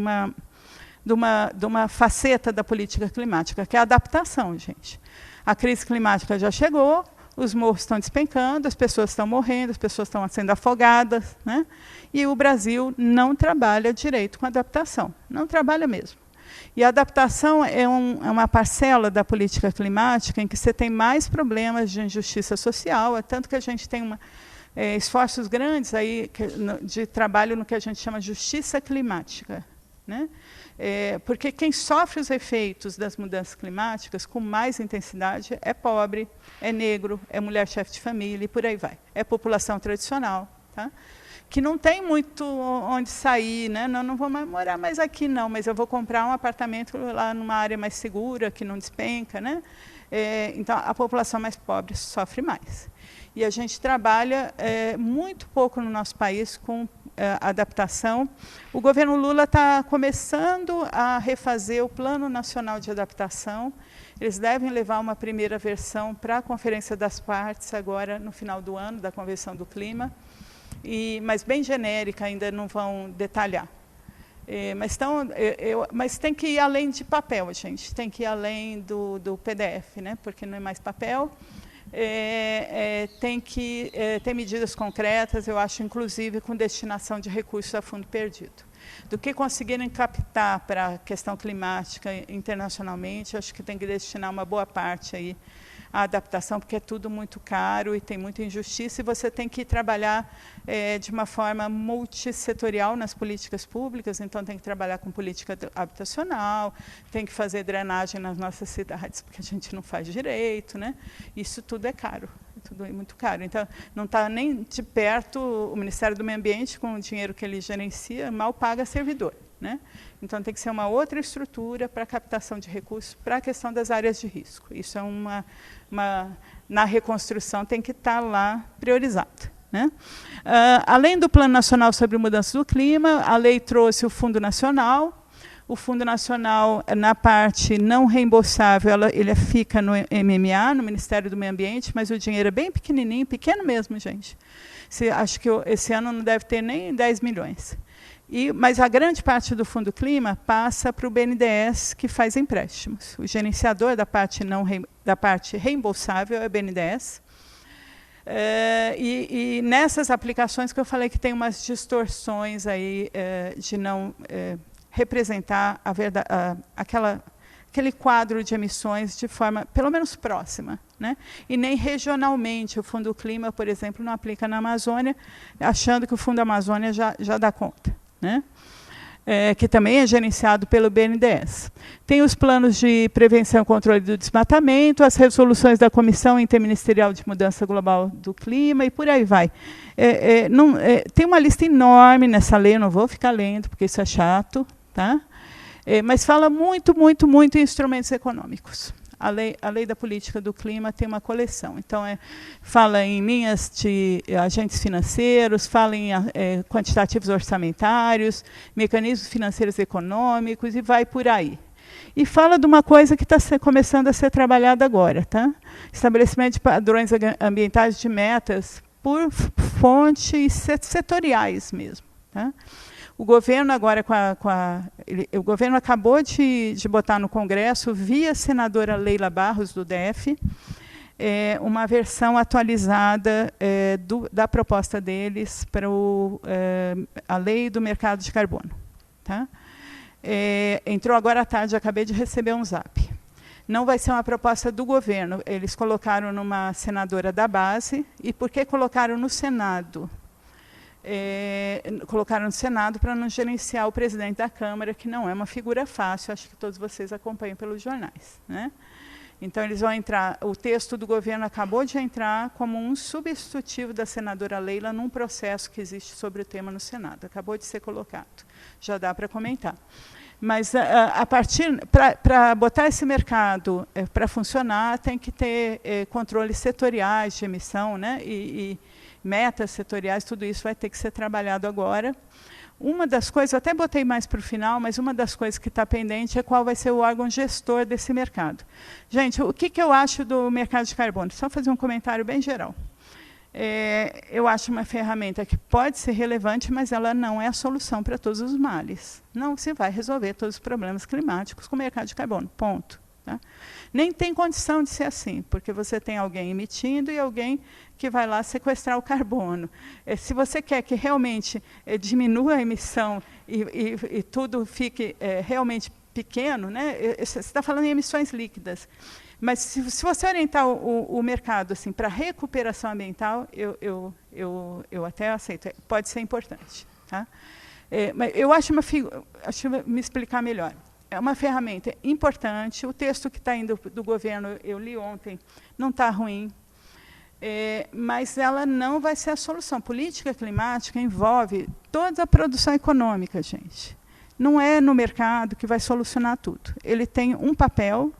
uma faceta da política climática, que é a adaptação, gente. A crise climática já chegou, os morros estão despencando, as pessoas estão morrendo, as pessoas estão sendo afogadas, né? E o Brasil não trabalha direito com adaptação, não trabalha mesmo. E a adaptação é uma parcela da política climática em que você tem mais problemas de injustiça social, é tanto que a gente tem esforços grandes aí de trabalho no que a gente chama de justiça climática, né? Porque quem sofre os efeitos das mudanças climáticas com mais intensidade é pobre, é negro, é mulher chefe de família e por aí vai. É população tradicional, tá? Que não tem muito onde sair, né? Não vou mais morar mais aqui, não, mas eu vou comprar um apartamento lá numa área mais segura, que não despenca, né? Então, a população mais pobre sofre mais. E a gente trabalha muito pouco no nosso país com adaptação. O governo Lula está começando a refazer o Plano Nacional de Adaptação. Eles devem levar uma primeira versão para a Conferência das Partes, agora no final do ano, da Convenção do Clima, mas bem genérica, ainda não vão detalhar. Mas tem que ir além de papel, gente, tem que ir além do PDF, né? Porque não é mais papel. Tem que ter medidas concretas, eu acho, inclusive, com destinação de recursos a fundo perdido. Do que conseguirem captar para a questão climática internacionalmente, acho que tem que destinar uma boa parte aí à adaptação, porque é tudo muito caro e tem muita injustiça, e você tem que trabalhar de uma forma multissetorial nas políticas públicas, então tem que trabalhar com política habitacional, tem que fazer drenagem nas nossas cidades, porque a gente não faz direito, né? Isso tudo é caro, tudo é muito caro. Então, não está nem de perto o Ministério do Meio Ambiente, com o dinheiro que ele gerencia, mal paga servidor, né? Então, tem que ser uma outra estrutura para a captação de recursos para a questão das áreas de risco. Isso é na reconstrução, tem que estar lá priorizado, né? Além do Plano Nacional sobre Mudança do Clima, a lei trouxe o Fundo Nacional. O Fundo Nacional, na parte não reembolsável, ele fica no MMA, no Ministério do Meio Ambiente, mas o dinheiro é bem pequenininho, pequeno mesmo, gente. Acho que esse ano não deve ter nem 10 milhões. Mas a grande parte do Fundo Clima passa para o BNDES, que faz empréstimos. O gerenciador da parte reembolsável é o BNDES. E nessas aplicações que eu falei que tem umas distorções aí de não representar aquele quadro de emissões de forma, pelo menos, próxima, né? E nem regionalmente. O Fundo Clima, por exemplo, não aplica na Amazônia, achando que o Fundo Amazônia já dá conta, né? Que também é gerenciado pelo BNDES. Tem os planos de prevenção e controle do desmatamento, as resoluções da Comissão Interministerial de Mudança Global do Clima, e por aí vai. Tem uma lista enorme nessa lei, eu não vou ficar lendo, porque isso é chato, tá? Mas fala muito em instrumentos econômicos. A lei da política do clima tem uma coleção. Então, fala em linhas de agentes financeiros, fala em quantitativos orçamentários, mecanismos financeiros econômicos, e vai por aí. E fala de uma coisa que está começando a ser trabalhada agora, tá? Estabelecimento de padrões ambientais de metas por fontes setoriais mesmo, tá? O governo agora o governo acabou de botar no Congresso, via senadora Leila Barros, do DF, uma versão atualizada da proposta deles para a lei do mercado de carbono, tá? Entrou agora à tarde, acabei de receber um zap. Não vai ser uma proposta do governo, eles colocaram numa senadora da base. E por que colocaram no Senado? Colocaram no Senado para não gerenciar o presidente da Câmara, que não é uma figura fácil, acho que todos vocês acompanham pelos jornais, né? Então, eles vão entrar, o texto do governo acabou de entrar como um substitutivo da senadora Leila num processo que existe sobre o tema no Senado. Acabou de ser colocado. Já dá para comentar. Mas, para botar esse mercado para funcionar, tem que ter controles setoriais de emissão, né, e metas setoriais, tudo isso vai ter que ser trabalhado agora. Uma das coisas, eu até botei mais para o final, mas uma das coisas que está pendente é qual vai ser o órgão gestor desse mercado. Gente, o que eu acho do mercado de carbono? Só fazer um comentário bem geral. Eu acho uma ferramenta que pode ser relevante, mas ela não é a solução para todos os males. Não se vai resolver todos os problemas climáticos com o mercado de carbono, ponto. Tá? Nem tem condição de ser assim, porque você tem alguém emitindo e alguém que vai lá sequestrar o carbono. Se você quer que realmente diminua a emissão e tudo fique realmente pequeno, né, você está falando em emissões líquidas, mas se você orientar o mercado assim, para recuperação ambiental, eu até aceito, pode ser importante. Tá? Mas eu acho deixa eu me explicar melhor. É uma ferramenta importante, o texto que está indo do governo, eu li ontem, não está ruim, mas ela não vai ser a solução. Política climática envolve toda a produção econômica, gente. Não é no mercado que vai solucionar tudo. Ele tem um papel,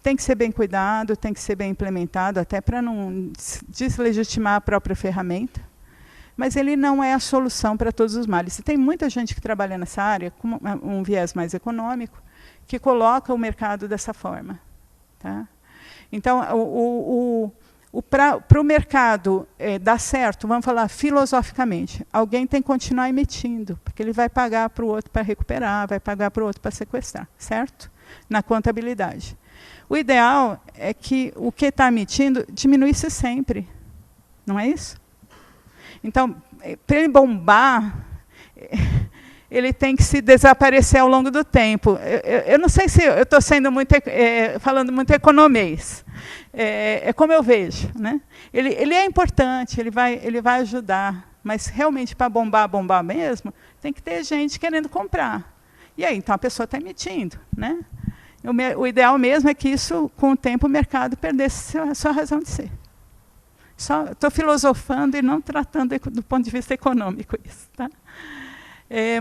tem que ser bem cuidado, tem que ser bem implementado, até para não deslegitimar a própria ferramenta, mas ele não é a solução para todos os males. E tem muita gente que trabalha nessa área, com um viés mais econômico, que coloca o mercado dessa forma. Tá? Então, para o mercado dar certo, vamos falar filosoficamente, alguém tem que continuar emitindo, porque ele vai pagar para o outro para recuperar, vai pagar para o outro para sequestrar, certo? Na contabilidade. O ideal é que o que está emitindo diminuísse sempre, não é isso? Então, para ele bombar, ele tem que se desaparecer ao longo do tempo. Eu não sei se eu estou sendo falando muito economês. É como eu vejo. Né? Ele é importante, ele vai ajudar, mas realmente para bombar mesmo, tem que ter gente querendo comprar. E aí, então, a pessoa está emitindo. Né? O ideal mesmo é que isso, com o tempo, o mercado perdesse a sua razão de ser. Só estou filosofando e não tratando do ponto de vista econômico isso. Tá?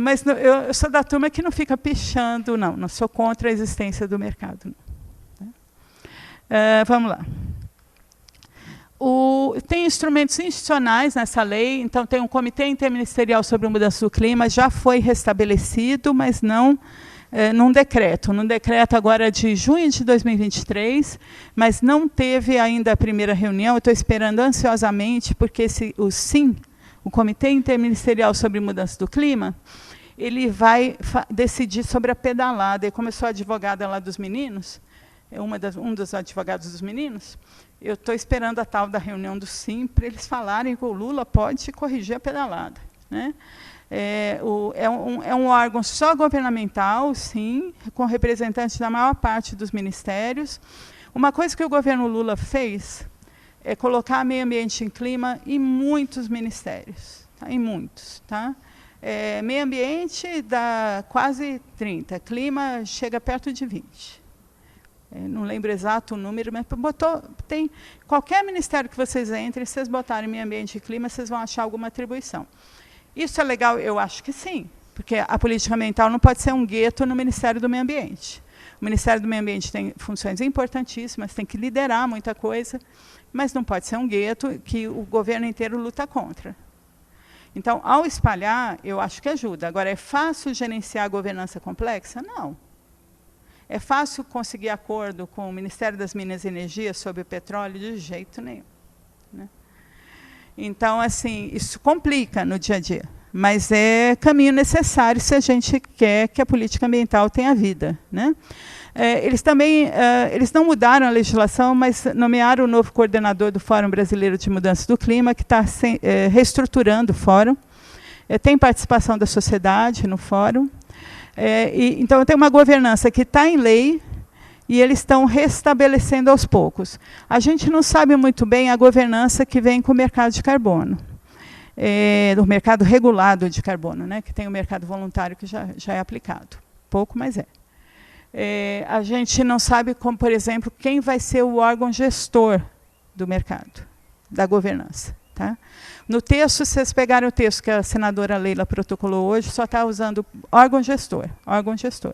Mas eu sou da turma que não fica pichando, não sou contra a existência do mercado. Não, tá? Vamos lá. Tem instrumentos institucionais nessa lei, então tem um Comitê Interministerial sobre a Mudança do Clima, já foi restabelecido, mas não num decreto agora de junho de 2023, mas não teve ainda a primeira reunião. Eu estou esperando ansiosamente, porque o SIM, o Comitê Interministerial sobre Mudança do Clima, ele vai decidir sobre a pedalada. E como eu sou advogada lá dos meninos, um dos advogados dos meninos, eu estou esperando a tal da reunião do SIM para eles falarem que o Lula pode corrigir a pedalada. Né? É um órgão só governamental, sim, com representantes da maior parte dos ministérios. Uma coisa que o governo Lula fez é colocar meio ambiente e clima em muitos ministérios, tá? Em muitos. Tá? Meio ambiente dá quase 30, clima chega perto de 20. Não lembro exato o número, mas tem qualquer ministério que vocês entrem, se vocês botarem meio ambiente e clima, vocês vão achar alguma atribuição. Isso é legal? Eu acho que sim, porque a política ambiental não pode ser um gueto no Ministério do Meio Ambiente. O Ministério do Meio Ambiente tem funções importantíssimas, tem que liderar muita coisa, mas não pode ser um gueto que o governo inteiro luta contra. Então, ao espalhar, eu acho que ajuda. Agora, é fácil gerenciar a governança complexa? Não. É fácil conseguir acordo com o Ministério das Minas e Energia sobre o petróleo? De jeito nenhum. Né? Então, assim, isso complica no dia a dia, mas é caminho necessário se a gente quer que a política ambiental tenha vida. Né? Eles não mudaram a legislação, mas nomearam o novo coordenador do Fórum Brasileiro de Mudança do Clima, que está reestruturando o fórum. Tem participação da sociedade no fórum. Então, tem uma governança que está em lei, e eles estão restabelecendo aos poucos. A gente não sabe muito bem a governança que vem com o mercado de carbono, do mercado regulado de carbono, né, que tem o mercado voluntário que já é aplicado. Pouco, mas é. A gente não sabe, como, por exemplo, quem vai ser o órgão gestor do mercado, da governança. Tá? No texto, se vocês pegarem o texto que a senadora Leila protocolou hoje, só está usando órgão gestor. Órgão gestor.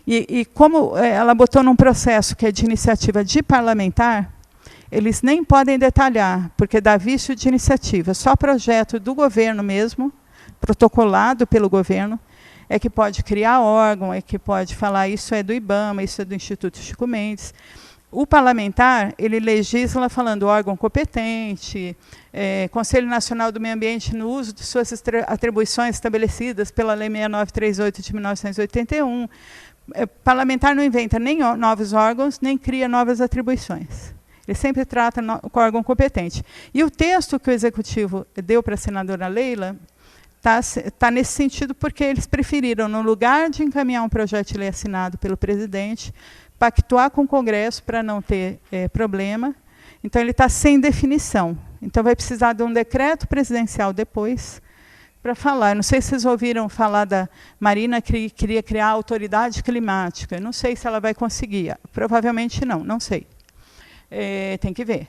E como ela botou num processo que é de iniciativa de parlamentar, eles nem podem detalhar, porque dá vício de iniciativa. Só projeto do governo mesmo, protocolado pelo governo, é que pode criar órgão, é que pode falar isso é do IBAMA, isso é do Instituto Chico Mendes. O parlamentar, ele legisla falando órgão competente, Conselho Nacional do Meio Ambiente no uso de suas atribuições estabelecidas pela Lei 6938 de 1981. Parlamentar não inventa nem novos órgãos, nem cria novas atribuições. Ele sempre trata com órgão competente. E o texto que o Executivo deu para a senadora Leila está nesse sentido, porque eles preferiram, no lugar de encaminhar um projeto de lei assinado pelo presidente, pactuar com o Congresso para não ter problema. Então, ele está sem definição. Então, vai precisar de um decreto presidencial depois para falar. Eu não sei se vocês ouviram falar da Marina, que queria criar a autoridade climática. Eu não sei se ela vai conseguir. Provavelmente não, não sei. Tem que ver.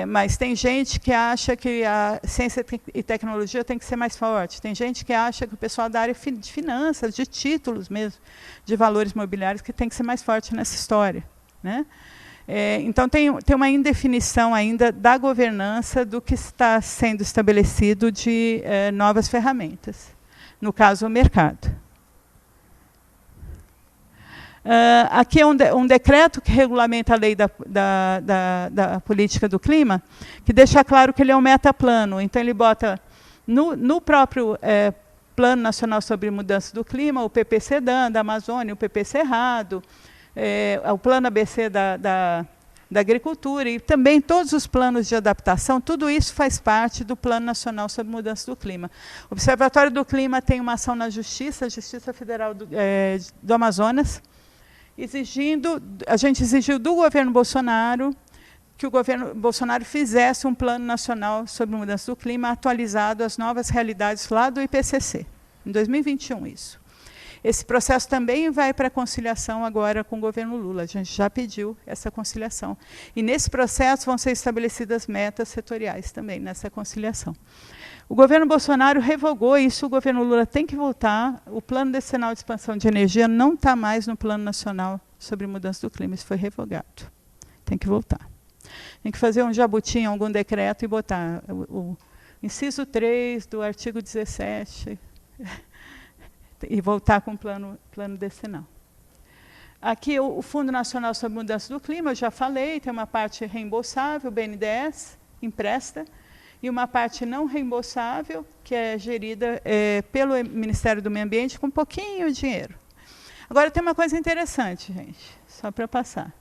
Mas tem gente que acha que a ciência e tecnologia tem que ser mais forte. Tem gente que acha que o pessoal da área de finanças, de títulos mesmo, de valores mobiliários, que tem que ser mais forte nessa história. Né? Então, tem uma indefinição ainda da governança do que está sendo estabelecido de novas ferramentas. No caso, o mercado. Aqui é um decreto que regulamenta a lei da política do clima, que deixa claro que ele é um metaplano. Então, ele bota no próprio Plano Nacional sobre Mudança do Clima, o PPCDAN da Amazônia, o PP Cerrado, o Plano ABC da Agricultura, e também todos os planos de adaptação, tudo isso faz parte do Plano Nacional sobre Mudança do Clima. O Observatório do Clima tem uma ação na Justiça Federal do Amazonas, a gente exigiu do governo Bolsonaro que o governo Bolsonaro fizesse um plano nacional sobre mudança do clima atualizado às novas realidades lá do IPCC, em 2021 isso. Esse processo também vai para a conciliação agora com o governo Lula, a gente já pediu essa conciliação. E nesse processo vão ser estabelecidas metas setoriais também, nessa conciliação. O governo Bolsonaro revogou isso, o governo Lula tem que voltar. O Plano Decenal de Expansão de Energia não está mais no Plano Nacional sobre Mudança do Clima, isso foi revogado. Tem que voltar. Tem que fazer um jabuti em algum decreto e botar o inciso 3 do artigo 17 e voltar com o plano decenal. Aqui o Fundo Nacional sobre Mudança do Clima, eu já falei, tem uma parte reembolsável, o BNDES empresta, e uma parte não reembolsável, que é gerida pelo Ministério do Meio Ambiente com pouquinho dinheiro. Agora, tem uma coisa interessante, gente, só para passar.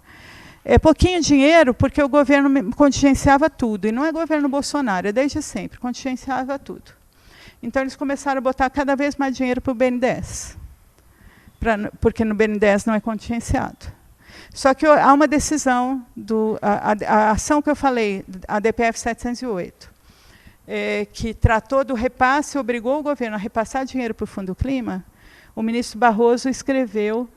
É pouquinho dinheiro porque o governo contingenciava tudo, e não é governo Bolsonaro, é desde sempre, contingenciava tudo. Então, eles começaram a botar cada vez mais dinheiro para o BNDES, porque no BNDES não é contingenciado. Só que há uma decisão, a ação que eu falei, a DPF 708, que tratou do repasse, obrigou o governo a repassar dinheiro para o Fundo Clima. O ministro Barroso escreveu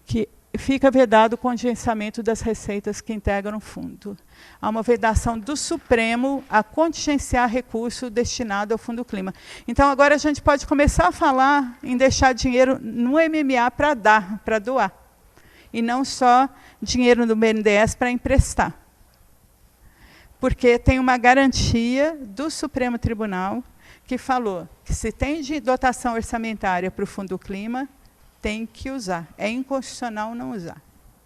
que fica vedado o contingenciamento das receitas que integram o fundo. Há uma vedação do Supremo a contingenciar recurso destinado ao Fundo Clima. Então, agora a gente pode começar a falar em deixar dinheiro no MMA para doar, e não só dinheiro no BNDES para emprestar. Porque tem uma garantia do Supremo Tribunal que falou que se tem de dotação orçamentária para o Fundo Clima, tem que usar. É inconstitucional não usar.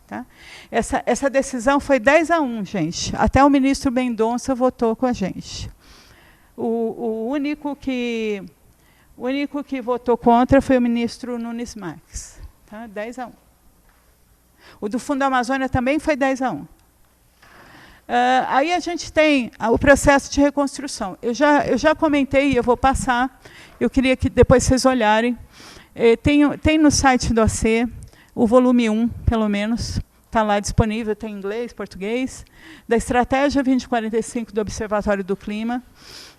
Tá? Essa decisão foi 10-1, gente. Até o ministro Mendonça votou com a gente. O único que votou contra foi o ministro Nunes Marques. Tá? 10-1. O do Fundo Amazônia também foi 10-1. Aí a gente tem o processo de reconstrução. Eu já comentei, eu vou passar, eu queria que depois vocês olharem. Tem no site do AC, o volume 1, pelo menos, está lá disponível, tem em inglês, português, da Estratégia 2045 do Observatório do Clima.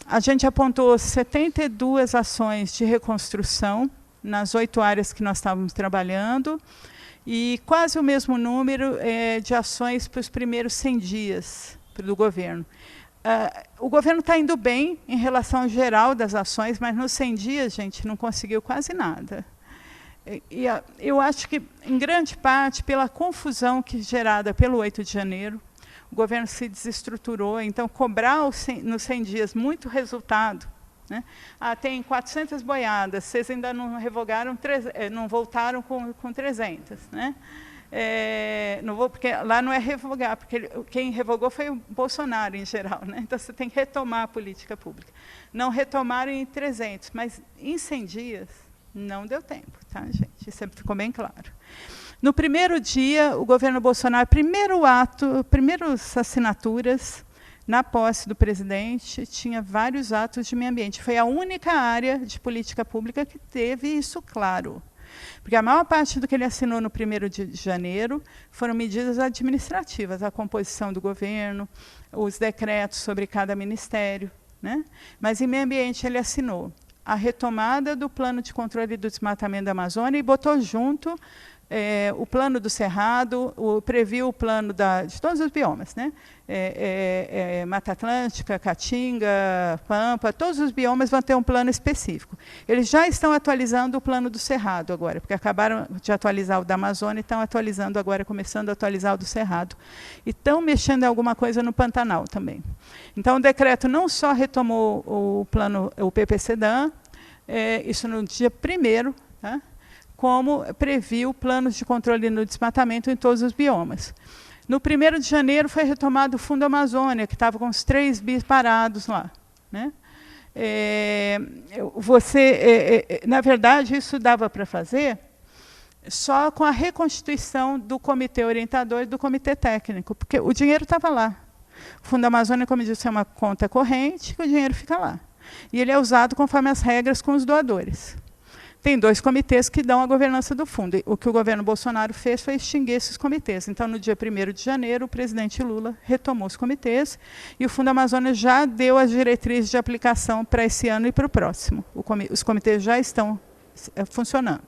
A gente apontou 72 ações de reconstrução nas 8 áreas que nós estávamos trabalhando, e quase o mesmo número de ações para os primeiros 100 dias do governo. O governo está indo bem em relação ao geral das ações, mas nos 100 dias, gente, não conseguiu quase nada. E eu acho que, em grande parte, pela confusão que gerada pelo 8 de janeiro, o governo se desestruturou, então cobrar nos 100 dias muito resultado, né? Tem 400 boiadas, vocês ainda não revogaram, não voltaram com 300. Né? Não vou, porque lá não é revogar, porque quem revogou foi o Bolsonaro, em geral. Né? Então, você tem que retomar a política pública. Não retomaram em 300, mas em 100 dias não deu tempo, tá, gente? Isso ficou bem claro. No primeiro dia, o governo Bolsonaro, primeiras assinaturas, na posse do presidente, tinha vários atos de meio ambiente. Foi a única área de política pública que teve isso claro. Porque a maior parte do que ele assinou no 1º de janeiro foram medidas administrativas, a composição do governo, os decretos sobre cada ministério. Né? Mas, em meio ambiente, ele assinou a retomada do plano de controle do desmatamento da Amazônia e botou junto o plano do Cerrado, previu o plano de todos os biomas, né? Mata Atlântica, Caatinga, Pampa, todos os biomas vão ter um plano específico. Eles já estão atualizando o plano do Cerrado agora, porque acabaram de atualizar o da Amazônia e estão atualizando agora, começando a atualizar o do Cerrado. E estão mexendo em alguma coisa no Pantanal também. Então, o decreto não só retomou o plano, o PPCDAN, isso no dia 1º, tá? Como previu planos de controle no desmatamento em todos os biomas. No 1º de janeiro foi retomado o Fundo Amazônia, que estava com os 3 bis parados lá. Né? Na verdade, isso dava para fazer só com a reconstituição do comitê orientador e do comitê técnico, porque o dinheiro estava lá. O Fundo Amazônia, como eu disse, é uma conta corrente, que o dinheiro fica lá. E ele é usado conforme as regras com os doadores. Tem 2 comitês que dão a governança do fundo. O que o governo Bolsonaro fez foi extinguir esses comitês. Então, no dia 1º de janeiro, o presidente Lula retomou os comitês e o Fundo Amazônia já deu as diretrizes de aplicação para esse ano e para o próximo. Os comitês já estão funcionando.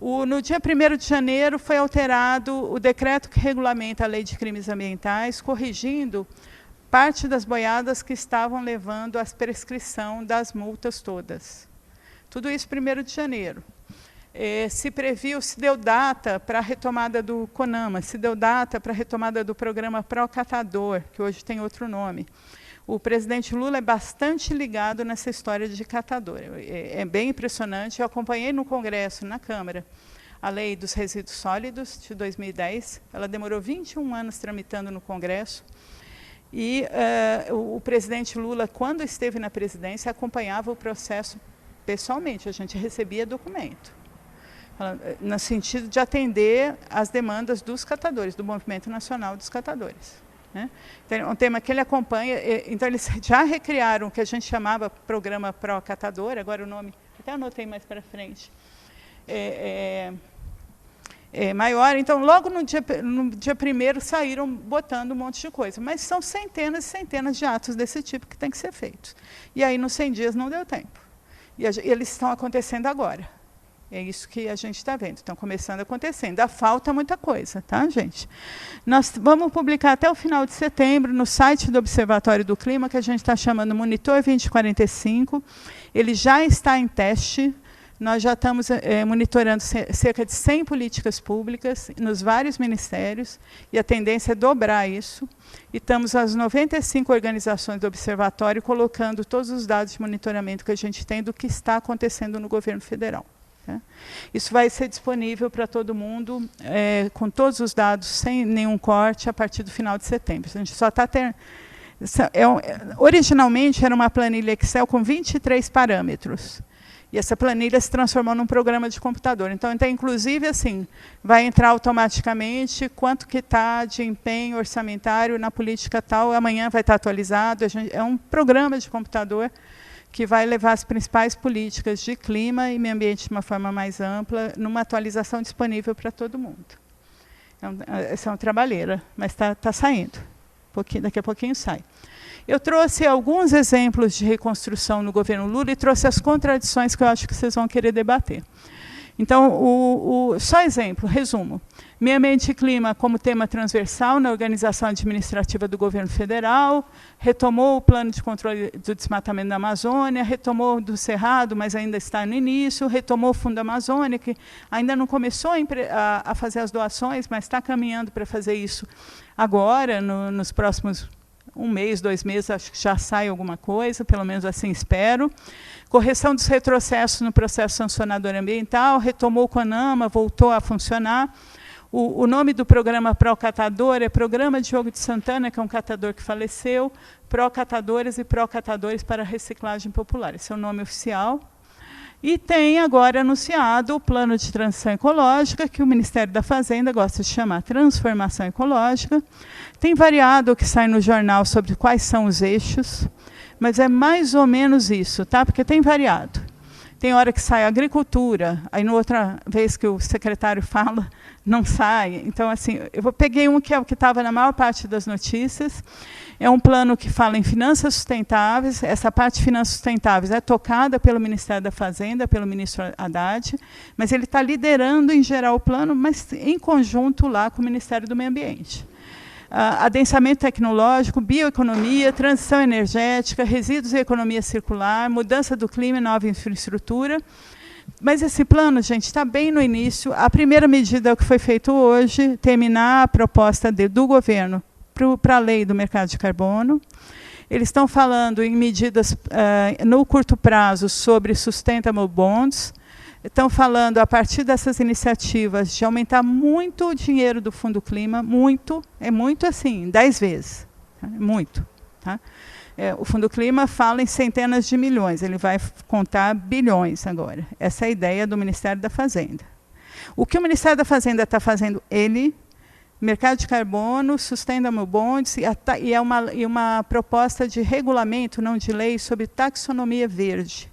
No dia 1º de janeiro, foi alterado o decreto que regulamenta a lei de crimes ambientais, corrigindo parte das boiadas que estavam levando à prescrição das multas todas. Tudo isso 1º de janeiro. Se deu data para a retomada do CONAMA, se deu data para a retomada do programa Procatador, que hoje tem outro nome. O presidente Lula é bastante ligado nessa história de catador. É bem impressionante. Eu acompanhei no Congresso, na Câmara, a Lei dos Resíduos Sólidos, de 2010. Ela demorou 21 anos tramitando no Congresso. E o presidente Lula, quando esteve na presidência, acompanhava o processo pessoalmente, a gente recebia documento, no sentido de atender às demandas dos catadores, do Movimento Nacional dos Catadores. Né? Então, é um tema que ele acompanha, então eles já recriaram o que a gente chamava Programa Pró-Catador, agora o nome, até anotei mais para frente, maior. Então, logo no dia 1º saíram botando um monte de coisa, mas são centenas e centenas de atos desse tipo que tem que ser feitos. E aí, nos 100 dias, não deu tempo. E eles estão acontecendo agora. É isso que a gente está vendo. Estão começando a acontecer. Ainda falta muita coisa, tá, gente? Nós vamos publicar até o final de setembro, no site do Observatório do Clima, que a gente está chamando Monitor 2045. Ele já está em teste. Nós já estamos monitorando cerca de 100 políticas públicas nos vários ministérios, e a tendência é dobrar isso. E estamos as 95 organizações do Observatório colocando todos os dados de monitoramento que a gente tem do que está acontecendo no governo federal. Tá? Isso vai ser disponível para todo mundo, com todos os dados, sem nenhum corte, a partir do final de setembro. A gente só está originalmente era uma planilha Excel com 23 parâmetros. E essa planilha se transformou num programa de computador. Então, inclusive, assim, vai entrar automaticamente quanto que está de empenho orçamentário na política tal, amanhã vai estar atualizado. É um programa de computador que vai levar as principais políticas de clima e meio ambiente de uma forma mais ampla, numa atualização disponível para todo mundo. Então, essa é uma trabalheira, mas está saindo. Daqui a pouquinho sai. Eu trouxe alguns exemplos de reconstrução no governo Lula e trouxe as contradições que eu acho que vocês vão querer debater. Então, só exemplo, resumo. Meio ambiente e clima como tema transversal na organização administrativa do governo federal, retomou o plano de controle do desmatamento da Amazônia, retomou do Cerrado, mas ainda está no início, retomou o Fundo Amazônia, que ainda não começou a fazer as doações, mas está caminhando para fazer isso agora, nos próximos 1 mês, 2 meses, acho que já sai alguma coisa, pelo menos assim espero. Correção dos retrocessos no processo sancionador ambiental, retomou o CONAMA, voltou a funcionar. O nome do programa Pró-Catador é Programa Diogo de Santana, que é um catador que faleceu, Pró-Catadores e Pró-Catadores para Reciclagem Popular. Esse é o nome oficial. E tem agora anunciado o Plano de Transição Ecológica, que o Ministério da Fazenda gosta de chamar Transformação Ecológica. Tem variado o que sai no jornal sobre quais são os eixos, mas é mais ou menos isso, tá? Porque tem variado. Tem hora que sai agricultura, aí na outra vez que o secretário fala, não sai. Então, assim, peguei um que é o que estava na maior parte das notícias. É um plano que fala em finanças sustentáveis. Essa parte de finanças sustentáveis é tocada pelo Ministério da Fazenda, pelo ministro Haddad, mas ele está liderando, em geral, o plano, mas em conjunto lá com o Ministério do Meio Ambiente. Adensamento tecnológico, bioeconomia, transição energética, resíduos e economia circular, mudança do clima e nova infraestrutura. Mas esse plano, gente, está bem no início. A primeira medida é o que foi feito hoje, terminar a proposta do governo para a lei do mercado de carbono. Eles estão falando em medidas no curto prazo sobre sustainable bonds. Estão falando, a partir dessas iniciativas, de aumentar muito o dinheiro do Fundo Clima, muito, é muito assim, 10 vezes, tá? Muito. Tá? O Fundo Clima fala em centenas de milhões, ele vai contar bilhões agora. Essa é a ideia do Ministério da Fazenda. O que o Ministério da Fazenda está fazendo, mercado de carbono, sustainable bonds, e uma proposta de regulamento, não de lei, sobre taxonomia verde.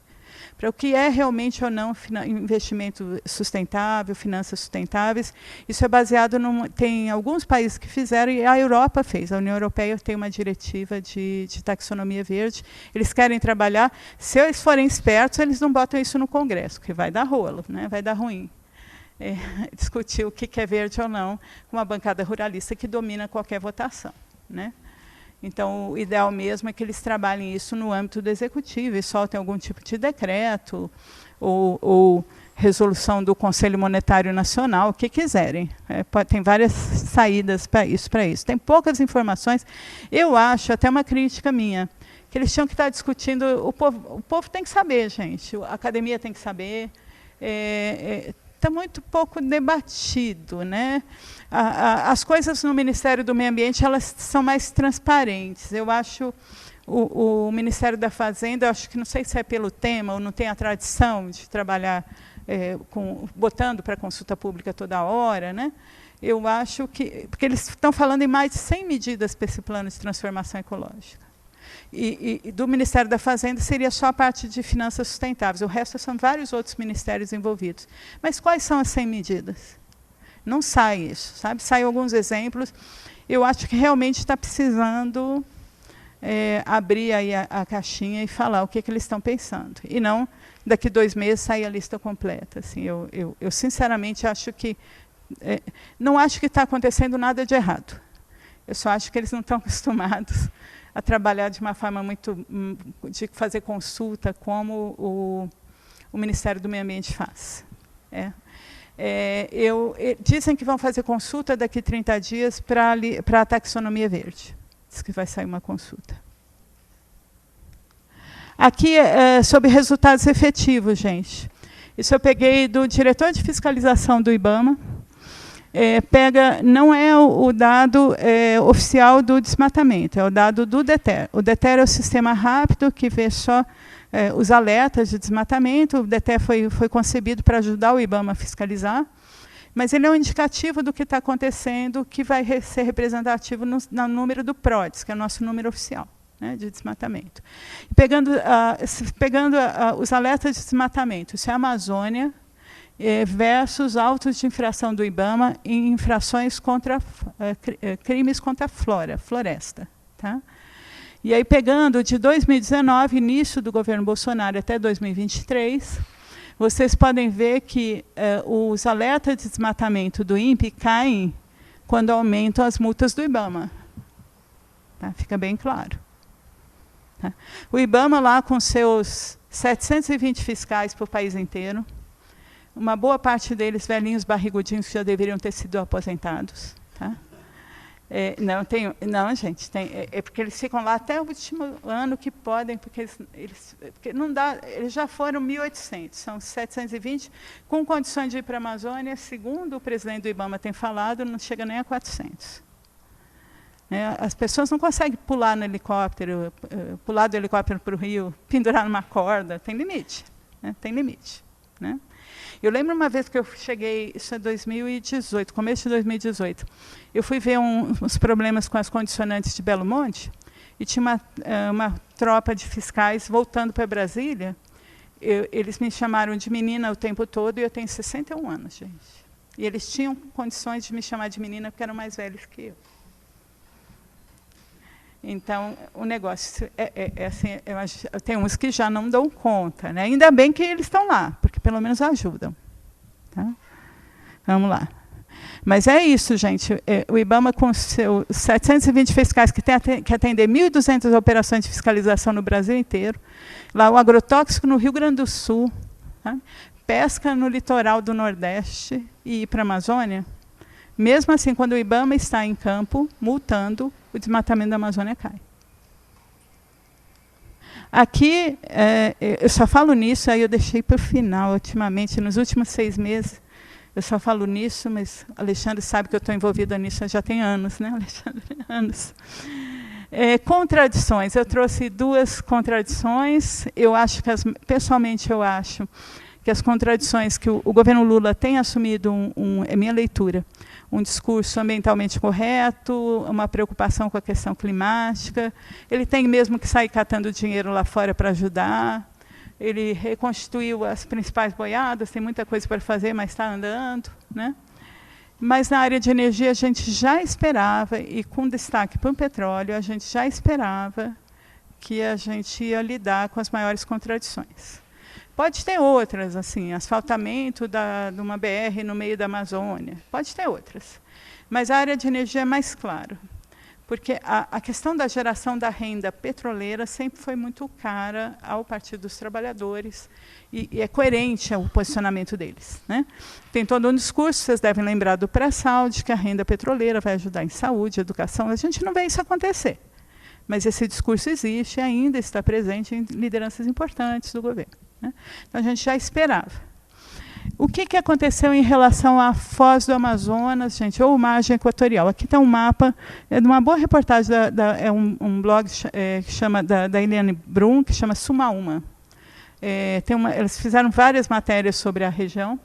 Para o que é realmente ou não investimento sustentável, finanças sustentáveis. Isso é baseado tem alguns países que fizeram, e a Europa fez. A União Europeia tem uma diretiva de taxonomia verde. Eles querem trabalhar. Se eles forem espertos, eles não botam isso no Congresso, porque vai dar rolo, né? Vai dar ruim. Discutir o que é verde ou não com uma bancada ruralista que domina qualquer votação, né? Então, o ideal mesmo é que eles trabalhem isso no âmbito do executivo e soltem algum tipo de decreto ou resolução do Conselho Monetário Nacional, o que quiserem. Tem várias saídas para isso. Tem poucas informações. Eu acho, até uma crítica minha, que eles tinham que estar discutindo, o povo tem que saber, gente, a academia tem que saber, está muito pouco debatido, né? As coisas no Ministério do Meio Ambiente, elas são mais transparentes. Eu acho o Ministério da Fazenda, eu acho que não sei se é pelo tema ou não tem a tradição de trabalhar botando para consulta pública toda hora, né? Eu acho que porque eles estão falando em mais de 100 medidas para esse plano de transformação ecológica. E do Ministério da Fazenda seria só a parte de finanças sustentáveis. O resto são vários outros ministérios envolvidos. Mas quais são as 100 medidas? Não sai isso, sabe? Saem alguns exemplos. Eu acho que realmente está precisando abrir aí a caixinha e falar o que eles estão pensando. E não, daqui 2 meses, sair a lista completa. Assim, eu sinceramente acho que... não acho que está acontecendo nada de errado. Eu só acho que eles não estão acostumados a trabalhar de uma forma de fazer consulta como o Ministério do Meio Ambiente faz. Dizem que vão fazer consulta daqui 30 dias para a taxonomia verde. Diz que vai sair uma consulta. Aqui sobre resultados efetivos, gente. Isso eu peguei do diretor de fiscalização do IBAMA. Não é o dado oficial do desmatamento, é o dado do DETER. O DETER é o sistema rápido que vê só os alertas de desmatamento. O DETER foi concebido para ajudar o IBAMA a fiscalizar, mas ele é um indicativo do que está acontecendo, que vai ser representativo no número do PRODES, que é o nosso número oficial, né, de desmatamento. Pegando os alertas de desmatamento, isso é a Amazônia, versus autos de infração do IBAMA em infrações crimes contra a floresta. Tá? E aí, pegando de 2019, início do governo Bolsonaro, até 2023, vocês podem ver que os alertas de desmatamento do INPE caem quando aumentam as multas do IBAMA. Tá? Fica bem claro. Tá? O IBAMA, lá com seus 720 fiscais para o país inteiro, uma boa parte deles velhinhos barrigudinhos que já deveriam ter sido aposentados. Tá? Não, gente, é porque eles ficam lá até o último ano que podem, porque não dá, eles já foram 1.800, são 720, com condições de ir para a Amazônia, segundo o presidente do IBAMA tem falado, não chega nem a 400. As pessoas não conseguem pular no helicóptero, pular do helicóptero para o rio, pendurar numa corda, tem limite. Tem limite. Né? Eu lembro uma vez que eu cheguei, isso é 2018, começo de 2018, eu fui ver uns problemas com as condicionantes de Belo Monte, e tinha uma tropa de fiscais voltando para Brasília. Eles me chamaram de menina o tempo todo, e eu tenho 61 anos, gente. E eles tinham condições de me chamar de menina, porque eram mais velhos que eu. Então, o negócio é assim, tem uns que já não dão conta. Né? Ainda bem que eles estão lá, porque pelo menos ajudam. Tá? Vamos lá. Mas é isso, gente. O IBAMA, com seus 720 fiscais, que tem que atender 1.200 operações de fiscalização no Brasil inteiro. Lá, o agrotóxico no Rio Grande do Sul. Tá? Pesca no litoral do Nordeste e ir para a Amazônia. Mesmo assim, quando o IBAMA está em campo, multando, o desmatamento da Amazônia cai. Aqui, eu só falo nisso, aí eu deixei para o final, ultimamente, nos últimos 6 meses, eu só falo nisso, mas Alexandre sabe que eu estou envolvida nisso já tem anos, né, Alexandre? Anos. Contradições. Eu trouxe 2 contradições. Eu acho que, pessoalmente, eu acho que as contradições que o governo Lula tem assumido, é minha leitura, um discurso ambientalmente correto, uma preocupação com a questão climática. Ele tem mesmo que sair catando dinheiro lá fora para ajudar. Ele reconstituiu as principais boiadas, tem muita coisa para fazer, mas está andando. Né? Mas na área de energia a gente já esperava, e com destaque para o petróleo, a gente já esperava que a gente ia lidar com as maiores contradições. Pode ter outras, assim, asfaltamento de uma BR no meio da Amazônia. Pode ter outras. Mas a área de energia é mais claro. Porque a questão da geração da renda petroleira sempre foi muito cara ao Partido dos Trabalhadores. E é coerente o posicionamento deles. Né? Tem todo um discurso, vocês devem lembrar do pré-sal, de que a renda petroleira vai ajudar em saúde, educação. A gente não vê isso acontecer. Mas esse discurso existe e ainda está presente em lideranças importantes do governo. Né? Então, a gente já esperava. O que aconteceu em relação à Foz do Amazonas, gente, ou margem equatorial? Aqui está um mapa, de uma boa reportagem, é um blog que chama, da Eliane Brum, que chama Sumaúma. Eles fizeram várias matérias sobre a região.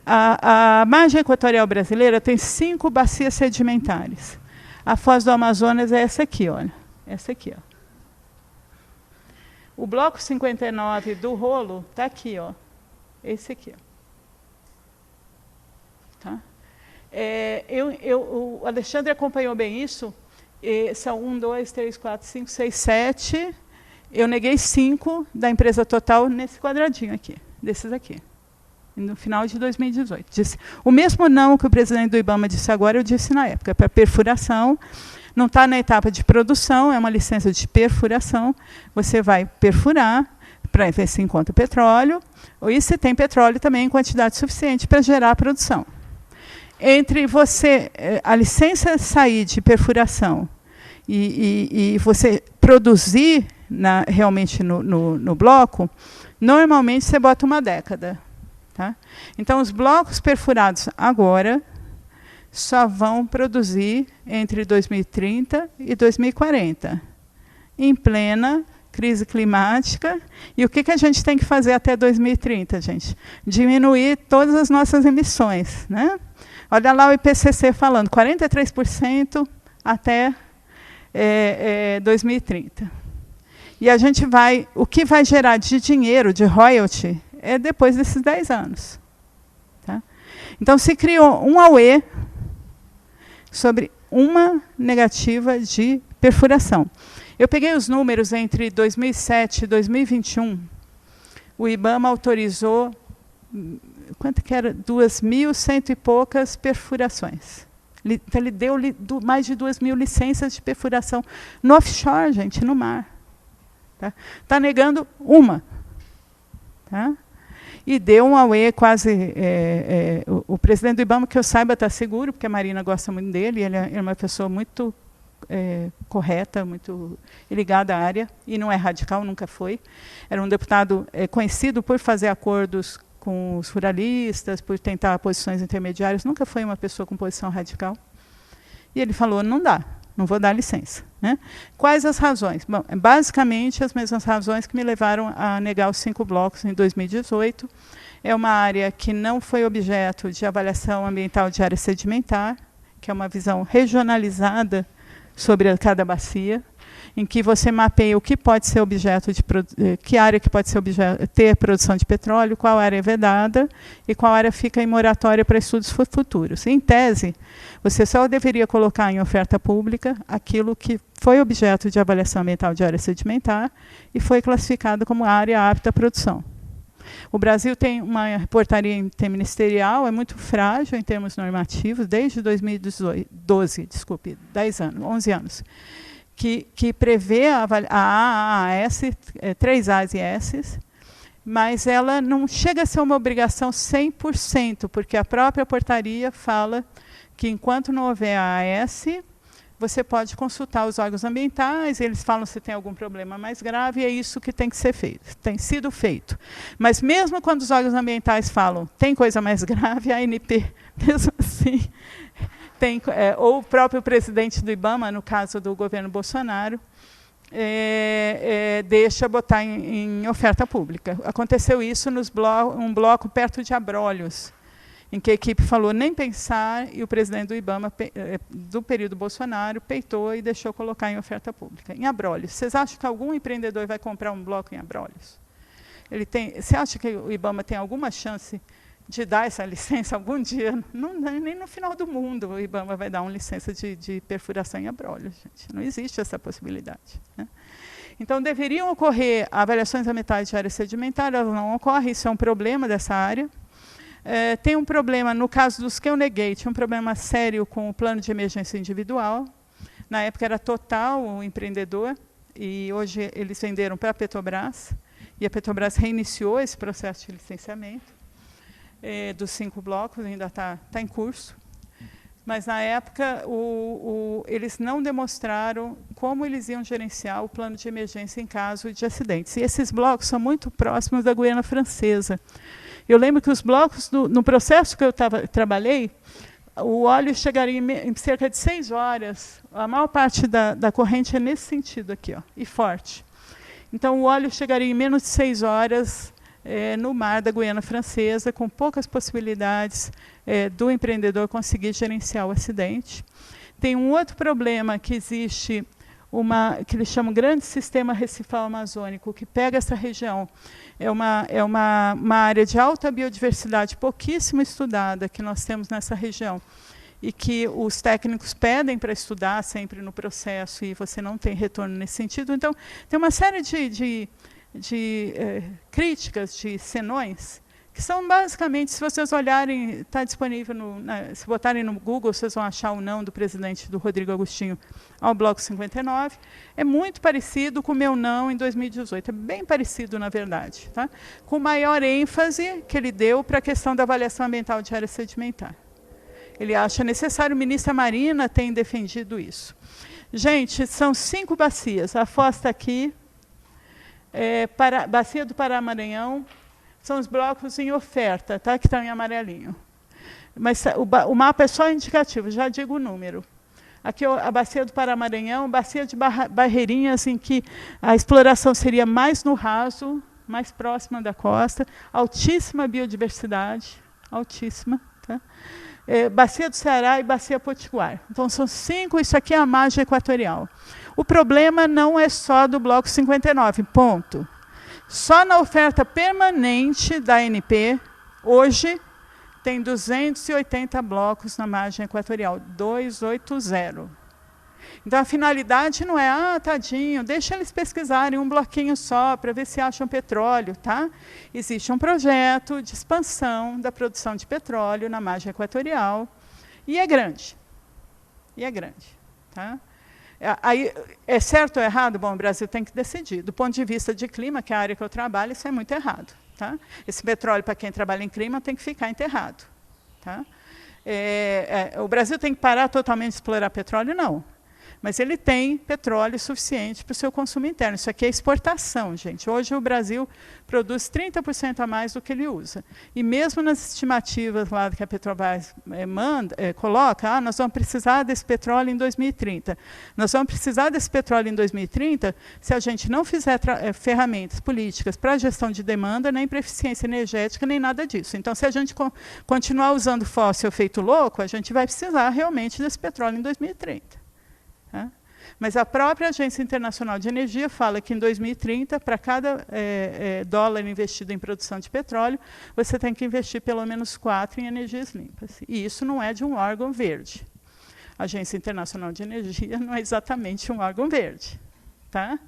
A margem equatorial brasileira tem 5 bacias sedimentares. A Foz do Amazonas é essa aqui, olha. Essa aqui, ó. O bloco 59 do rolo está aqui, ó. Esse aqui. Ó. Tá? O Alexandre acompanhou bem isso. São 1, 2, 3, 4, 5, 6, 7. Eu neguei 5 da empresa total nesse quadradinho aqui, desses aqui. No final de 2018. Disse, o mesmo não que o presidente do IBAMA disse agora, eu disse na época, para perfuração. Não está na etapa de produção, é uma licença de perfuração. Você vai perfurar para ver se encontra petróleo, e se tem petróleo também em quantidade suficiente para gerar a produção. Entre a licença sair de perfuração e você produzir realmente no bloco, normalmente você bota 1 década. Tá? Então, os blocos perfurados agora só vão produzir entre 2030 e 2040, em plena crise climática. E o que a gente tem que fazer até 2030, gente? Diminuir todas as nossas emissões. Né? Olha lá o IPCC falando, 43% até 2030. E a gente o que vai gerar de dinheiro, de royalty, é depois desses 10 anos. Tá? Então, se criou um AUE sobre uma negativa de perfuração. Eu peguei os números entre 2007 e 2021. O IBAMA autorizou quanto que era? 2.100 e poucas perfurações. Então, ele deu mais de 2.000 licenças de perfuração no offshore, gente, no mar. Está negando uma. Tá? E deu um auê quase... o presidente do IBAMA, que eu saiba, está seguro, porque a Marina gosta muito dele, ele é uma pessoa muito correta, muito ligada à área, e não é radical, nunca foi. Era um deputado conhecido por fazer acordos com os ruralistas, por tentar posições intermediárias, nunca foi uma pessoa com posição radical. E ele falou, não dá, não vou dar licença. Né? Quais as razões? Bom, basicamente, as mesmas razões que me levaram a negar os 5 blocos em 2018. É uma área que não foi objeto de avaliação ambiental de área sedimentar, que é uma visão regionalizada sobre cada bacia, em que você mapeia o que pode ser objeto de que área que pode ser ter produção de petróleo, qual área é vedada e qual área fica em moratória para estudos futuros. Em tese, você só deveria colocar em oferta pública aquilo que foi objeto de avaliação ambiental de área sedimentar e foi classificado como área apta à produção. O Brasil tem uma portaria interministerial, é muito frágil em termos normativos, desde 2012, desculpe, 10 anos, 11 anos. Que prevê a AAS, 3 As e Ss, mas ela não chega a ser uma obrigação 100%, porque a própria portaria fala que, enquanto não houver a AAS, você pode consultar os órgãos ambientais, eles falam se tem algum problema mais grave, e é isso que tem que ser feito, tem sido feito. Mas mesmo quando os órgãos ambientais falam tem coisa mais grave, a ANP, mesmo assim... ou o próprio presidente do IBAMA, no caso do governo Bolsonaro, deixa botar em oferta pública. Aconteceu isso num bloco perto de Abrolhos, em que a equipe falou nem pensar, e o presidente do IBAMA, do período Bolsonaro, peitou e deixou colocar em oferta pública. Em Abrolhos. Vocês acham que algum empreendedor vai comprar um bloco em Abrolhos? Você acha que o IBAMA tem alguma chance de dar essa licença algum dia? Não, nem no final do mundo o IBAMA vai dar uma licença de perfuração em Abrolhos, gente. Não existe essa possibilidade. Né? Então, deveriam ocorrer avaliações ambientais de área sedimentar, elas não ocorrem, isso é um problema dessa área. Tem um problema, no caso dos que eu neguei, tinha um problema sério com o plano de emergência individual. Na época era Total o empreendedor, e hoje eles venderam para a Petrobras, e a Petrobras reiniciou esse processo de licenciamento. Dos 5 blocos, ainda está em curso. Mas, na época, eles não demonstraram como eles iam gerenciar o plano de emergência em caso de acidentes. E esses blocos são muito próximos da Guiana Francesa. Eu lembro que os blocos, no processo que eu trabalhei, o óleo chegaria em cerca de 6 horas. A maior parte da corrente é nesse sentido aqui, ó, e forte. Então, o óleo chegaria em menos de 6 horas no mar da Guiana Francesa, com poucas possibilidades do empreendedor conseguir gerenciar o acidente. Tem um outro problema que existe, que eles chamam Grande Sistema Recifal Amazônico, que pega essa região. É uma área de alta biodiversidade, pouquíssimo estudada, que nós temos nessa região, e que os técnicos pedem para estudar sempre no processo, e você não tem retorno nesse sentido. Então, tem uma série de críticas, de senões, que são basicamente, se vocês olharem, está disponível, se botarem no Google, vocês vão achar o não do presidente, do Rodrigo Agostinho, ao Bloco 59. É muito parecido com o meu não em 2018, é bem parecido, na verdade, tá? Com maior ênfase que ele deu para a questão da avaliação ambiental de área sedimentar. Ele acha necessário, o ministro Marina tem defendido isso. Gente, são 5 bacias, a Foz está aqui, Bacia do Pará-Maranhão, são os blocos em oferta, tá? Que estão em amarelinho. Mas o mapa é só indicativo, já digo o número. Aqui a Bacia do Pará-Maranhão, Bacia de Barreirinhas, em que a exploração seria mais no raso, mais próxima da costa, altíssima biodiversidade, altíssima. Tá? Bacia do Ceará e Bacia Potiguar. Então, são 5, isso aqui é a margem equatorial. O problema não é só do Bloco 59, ponto. Só na oferta permanente da ANP, hoje, tem 280 blocos na margem equatorial, 280. Então, a finalidade não é, tadinho, deixa eles pesquisarem um bloquinho só para ver se acham petróleo. Tá? Existe um projeto de expansão da produção de petróleo na margem equatorial, e é grande. E é grande. Tá? Aí, é certo ou errado? Bom, o Brasil tem que decidir. Do ponto de vista de clima, que é a área que eu trabalho, isso é muito errado. Tá? Esse petróleo, para quem trabalha em clima, tem que ficar enterrado. Tá? O Brasil tem que parar totalmente de explorar petróleo? Não. Mas ele tem petróleo suficiente para o seu consumo interno. Isso aqui é exportação, gente. Hoje o Brasil produz 30% a mais do que ele usa. E mesmo nas estimativas lá que a Petrobras coloca, nós vamos precisar desse petróleo em 2030. Nós vamos precisar desse petróleo em 2030 se a gente não fizer ferramentas políticas para a gestão de demanda, nem para eficiência energética, nem nada disso. Então, se a gente continuar usando fóssil feito louco, a gente vai precisar realmente desse petróleo em 2030. Mas a própria Agência Internacional de Energia fala que em 2030, para cada dólar investido em produção de petróleo, você tem que investir pelo menos 4 em energias limpas. E isso não é de um órgão verde. A Agência Internacional de Energia não é exatamente um órgão verde. Tá?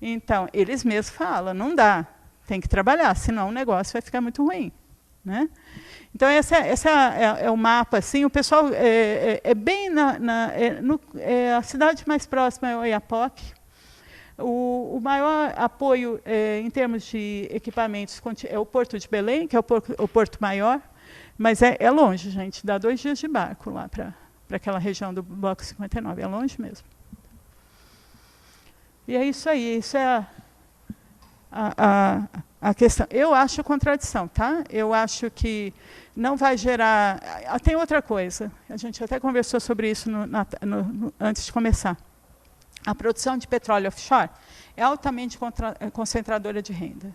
Então, eles mesmos falam, não dá, tem que trabalhar, senão o negócio vai ficar muito ruim. Né? Então, esse é o mapa. Assim, o pessoal bem a cidade mais próxima é Oiapoque. O maior apoio em termos de equipamentos é o Porto de Belém, que é o porto maior, mas é longe, gente. Dá 2 dias de barco lá para aquela região do Bloco 59. É longe mesmo. E é isso aí. Isso é a questão. Eu acho contradição, tá? Eu acho que não vai gerar... Tem outra coisa, a gente até conversou sobre isso antes de começar. A produção de petróleo offshore é altamente concentradora de renda.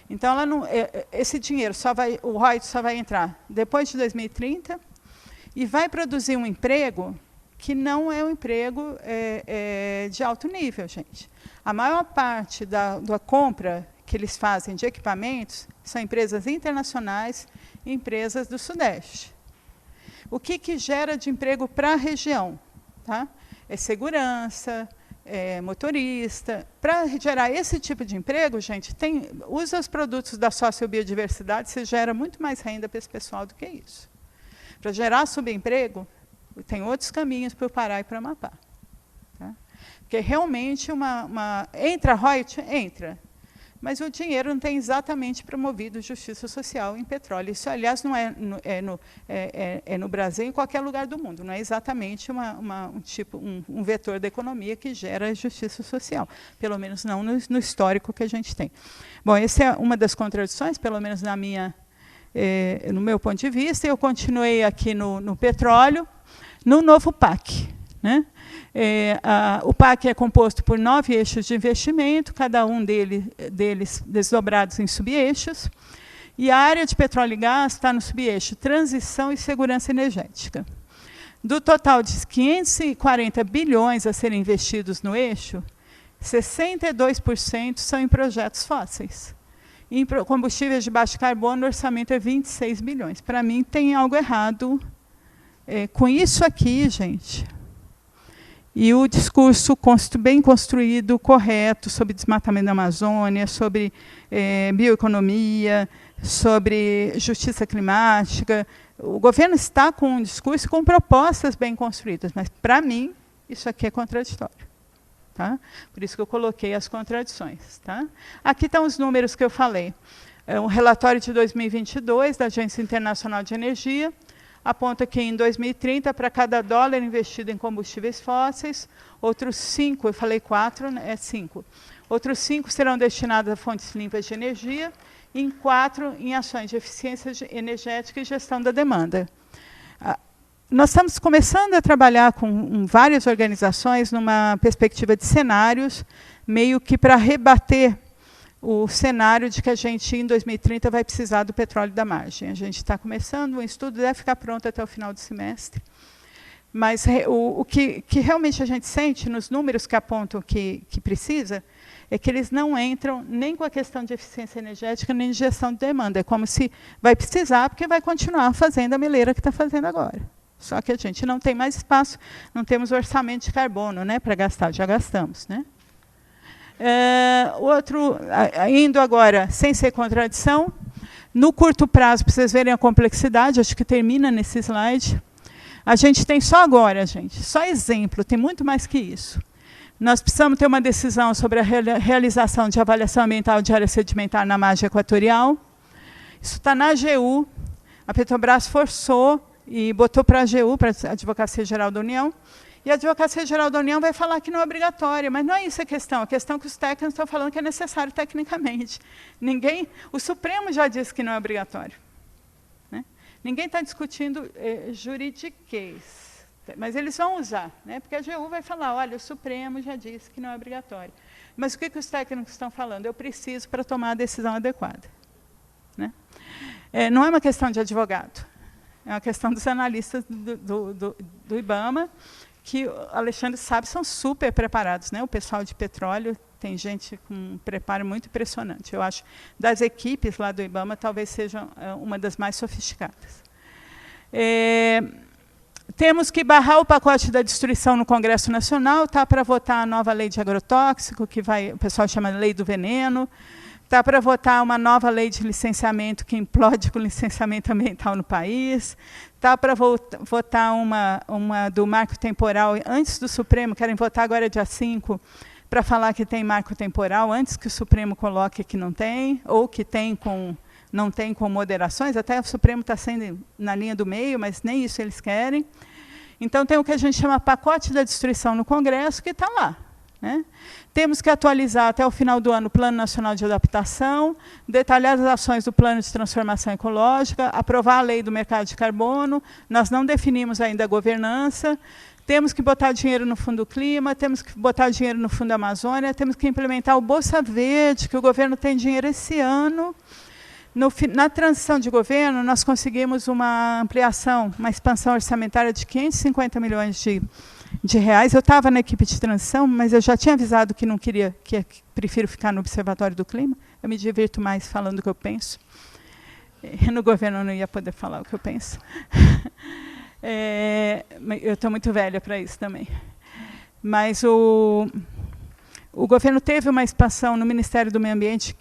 Então, ela não, esse dinheiro, o royalties só vai entrar depois de 2030 e vai produzir um emprego que não é um emprego de alto nível, gente. A maior parte da compra que eles fazem de equipamentos são empresas internacionais e empresas do Sudeste. O que gera de emprego para a região? Tá? É segurança, motorista. Para gerar esse tipo de emprego, gente, usa os produtos da sociobiodiversidade, você gera muito mais renda para esse pessoal do que isso. Para gerar subemprego, tem outros caminhos para o Pará e para o Amapá. Tá? Porque realmente entra royalties? Entra. Mas o dinheiro não tem exatamente promovido justiça social em petróleo. Isso, aliás, não é no Brasil, em qualquer lugar do mundo. Não é exatamente um vetor da economia que gera justiça social. Pelo menos não no histórico que a gente tem. Bom, essa é uma das contradições, pelo menos no meu ponto de vista. Eu continuei aqui no petróleo, no novo PAC. Né? O PAC é composto por 9 eixos de investimento, cada um deles desdobrados em subeixos. E a área de petróleo e gás está no subeixo transição e segurança energética. Do total de 540 bilhões a serem investidos no eixo, 62% são em projetos fósseis. Em combustíveis de baixo carbono, o orçamento é 26 bilhões. Para mim, tem algo errado com isso aqui, gente. E o discurso bem construído, correto, sobre desmatamento da Amazônia, sobre bioeconomia, sobre justiça climática. O governo está com um discurso com propostas bem construídas, mas, para mim, isso aqui é contraditório. Tá? Por isso que eu coloquei as contradições. Tá? Aqui estão os números que eu falei. Um relatório de 2022 da Agência Internacional de Energia, aponta que em 2030, para cada dólar investido em combustíveis fósseis, outros 5, eu falei 4, é 5. Outros 5 serão destinados a fontes limpas de energia, e em 4 em ações de eficiência energética e gestão da demanda. Nós estamos começando a trabalhar com várias organizações numa perspectiva de cenários, meio que para rebater o cenário de que a gente, em 2030, vai precisar do petróleo da margem. A gente está começando, o estudo deve ficar pronto até o final do semestre. Mas o que realmente a gente sente nos números que apontam que precisa, é que eles não entram nem com a questão de eficiência energética, nem de gestão de demanda. É como se vai precisar, porque vai continuar fazendo a meleira que está fazendo agora. Só que a gente não tem mais espaço, não temos orçamento de carbono, né, para gastar, já gastamos. Né? Indo agora, sem ser contradição, no curto prazo, para vocês verem a complexidade, acho que termina nesse slide, a gente tem só agora, gente, só exemplo, tem muito mais que isso. Nós precisamos ter uma decisão sobre a realização de avaliação ambiental de área sedimentar na margem equatorial. Isso está na AGU, a Petrobras forçou e botou para a AGU, para a Advocacia Geral da União, e a Advocacia Geral da União vai falar que não é obrigatório, mas não é isso a questão é que os técnicos estão falando que é necessário tecnicamente. O Supremo já disse que não é obrigatório. Né? Ninguém está discutindo juridiquês, mas eles vão usar, né? Porque a AGU vai falar, olha, o Supremo já disse que não é obrigatório. Mas o que os técnicos estão falando? Eu preciso para tomar a decisão adequada. Né? Não é uma questão de advogado, é uma questão dos analistas do IBAMA, que o Alexandre sabe, são super preparados. Né? O pessoal de petróleo tem gente com um preparo muito impressionante. Eu acho, das equipes lá do IBAMA, talvez seja uma das mais sofisticadas. Temos que barrar o pacote da destruição no Congresso Nacional, está para votar a nova lei de agrotóxico, que o pessoal chama de lei do veneno, está para votar uma nova lei de licenciamento que implode com o licenciamento ambiental no país, está para votar uma do marco temporal antes do Supremo, querem votar agora dia 5, para falar que tem marco temporal, antes que o Supremo coloque que não tem, ou que tem não tem com moderações, até o Supremo está sendo na linha do meio, mas nem isso eles querem. Então, tem o que a gente chama pacote da destruição no Congresso, que está lá. Né? Temos que atualizar até o final do ano o Plano Nacional de Adaptação, detalhar as ações do Plano de Transformação Ecológica, aprovar a Lei do Mercado de Carbono, nós não definimos ainda a governança, temos que botar dinheiro no Fundo Clima, temos que botar dinheiro no Fundo Amazônia, temos que implementar o Bolsa Verde, que o governo tem dinheiro esse ano. Na transição de governo, nós conseguimos uma ampliação, uma expansão orçamentária de 550 milhões de reais. Eu estava na equipe de transição, mas eu já tinha avisado que não queria, que prefiro ficar no Observatório do Clima. Eu me divirto mais falando o que eu penso. E no governo eu não ia poder falar o que eu penso. Eu estou muito velha para isso também. Mas o governo teve uma expansão no Ministério do Meio Ambiente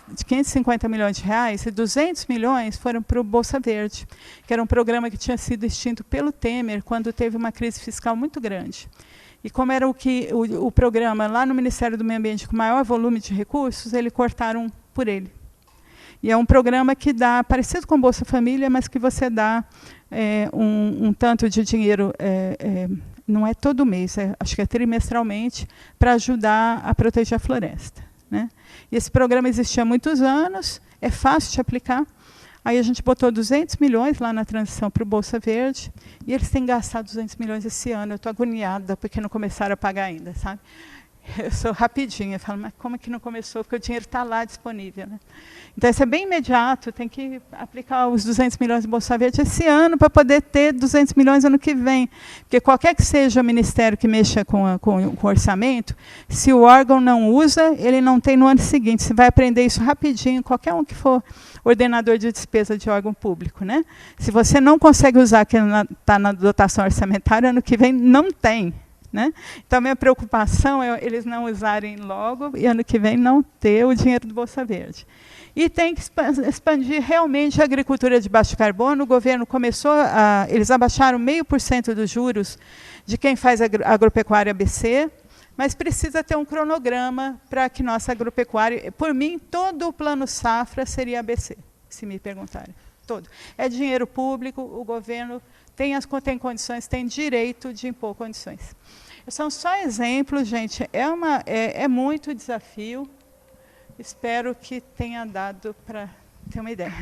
de 550 milhões de reais, e 200 milhões foram para o Bolsa Verde, que era um programa que tinha sido extinto pelo Temer, quando teve uma crise fiscal muito grande. E como era o programa lá no Ministério do Meio Ambiente com maior volume de recursos, eles cortaram por ele. E é um programa que dá, parecido com o Bolsa Família, mas que você dá um tanto de dinheiro, não é todo mês, acho que é trimestralmente, para ajudar a proteger a floresta. Né? E esse programa existia há muitos anos, é fácil de aplicar. Aí a gente botou 200 milhões lá na transição para o Bolsa Verde, e eles têm gastado 200 milhões esse ano. Eu estou agoniada, porque não começaram a pagar ainda, sabe? Eu sou rapidinha, eu falo, mas como é que não começou? Porque o dinheiro está lá disponível. Né? Então, isso é bem imediato, tem que aplicar os 200 milhões de Bolsa Verde esse ano para poder ter 200 milhões ano que vem. Porque qualquer que seja o ministério que mexa com o orçamento, se o órgão não usa, ele não tem no ano seguinte. Você vai aprender isso rapidinho, qualquer um que for ordenador de despesa de órgão público. Né? Se você não consegue usar, que está na dotação orçamentária, ano que vem não tem. Né? Então, a minha preocupação é eles não usarem logo e ano que vem não ter o dinheiro do Bolsa Verde. E tem que expandir realmente a agricultura de baixo carbono. O governo começou eles abaixaram 0,5% dos juros de quem faz agropecuária ABC, mas precisa ter um cronograma para que nossa agropecuária... Por mim, todo o plano safra seria ABC, se me perguntarem. Todo. É dinheiro público, o governo tem condições, tem direito de impor condições. São só exemplos, gente, é muito desafio. Espero que tenha dado para ter uma ideia.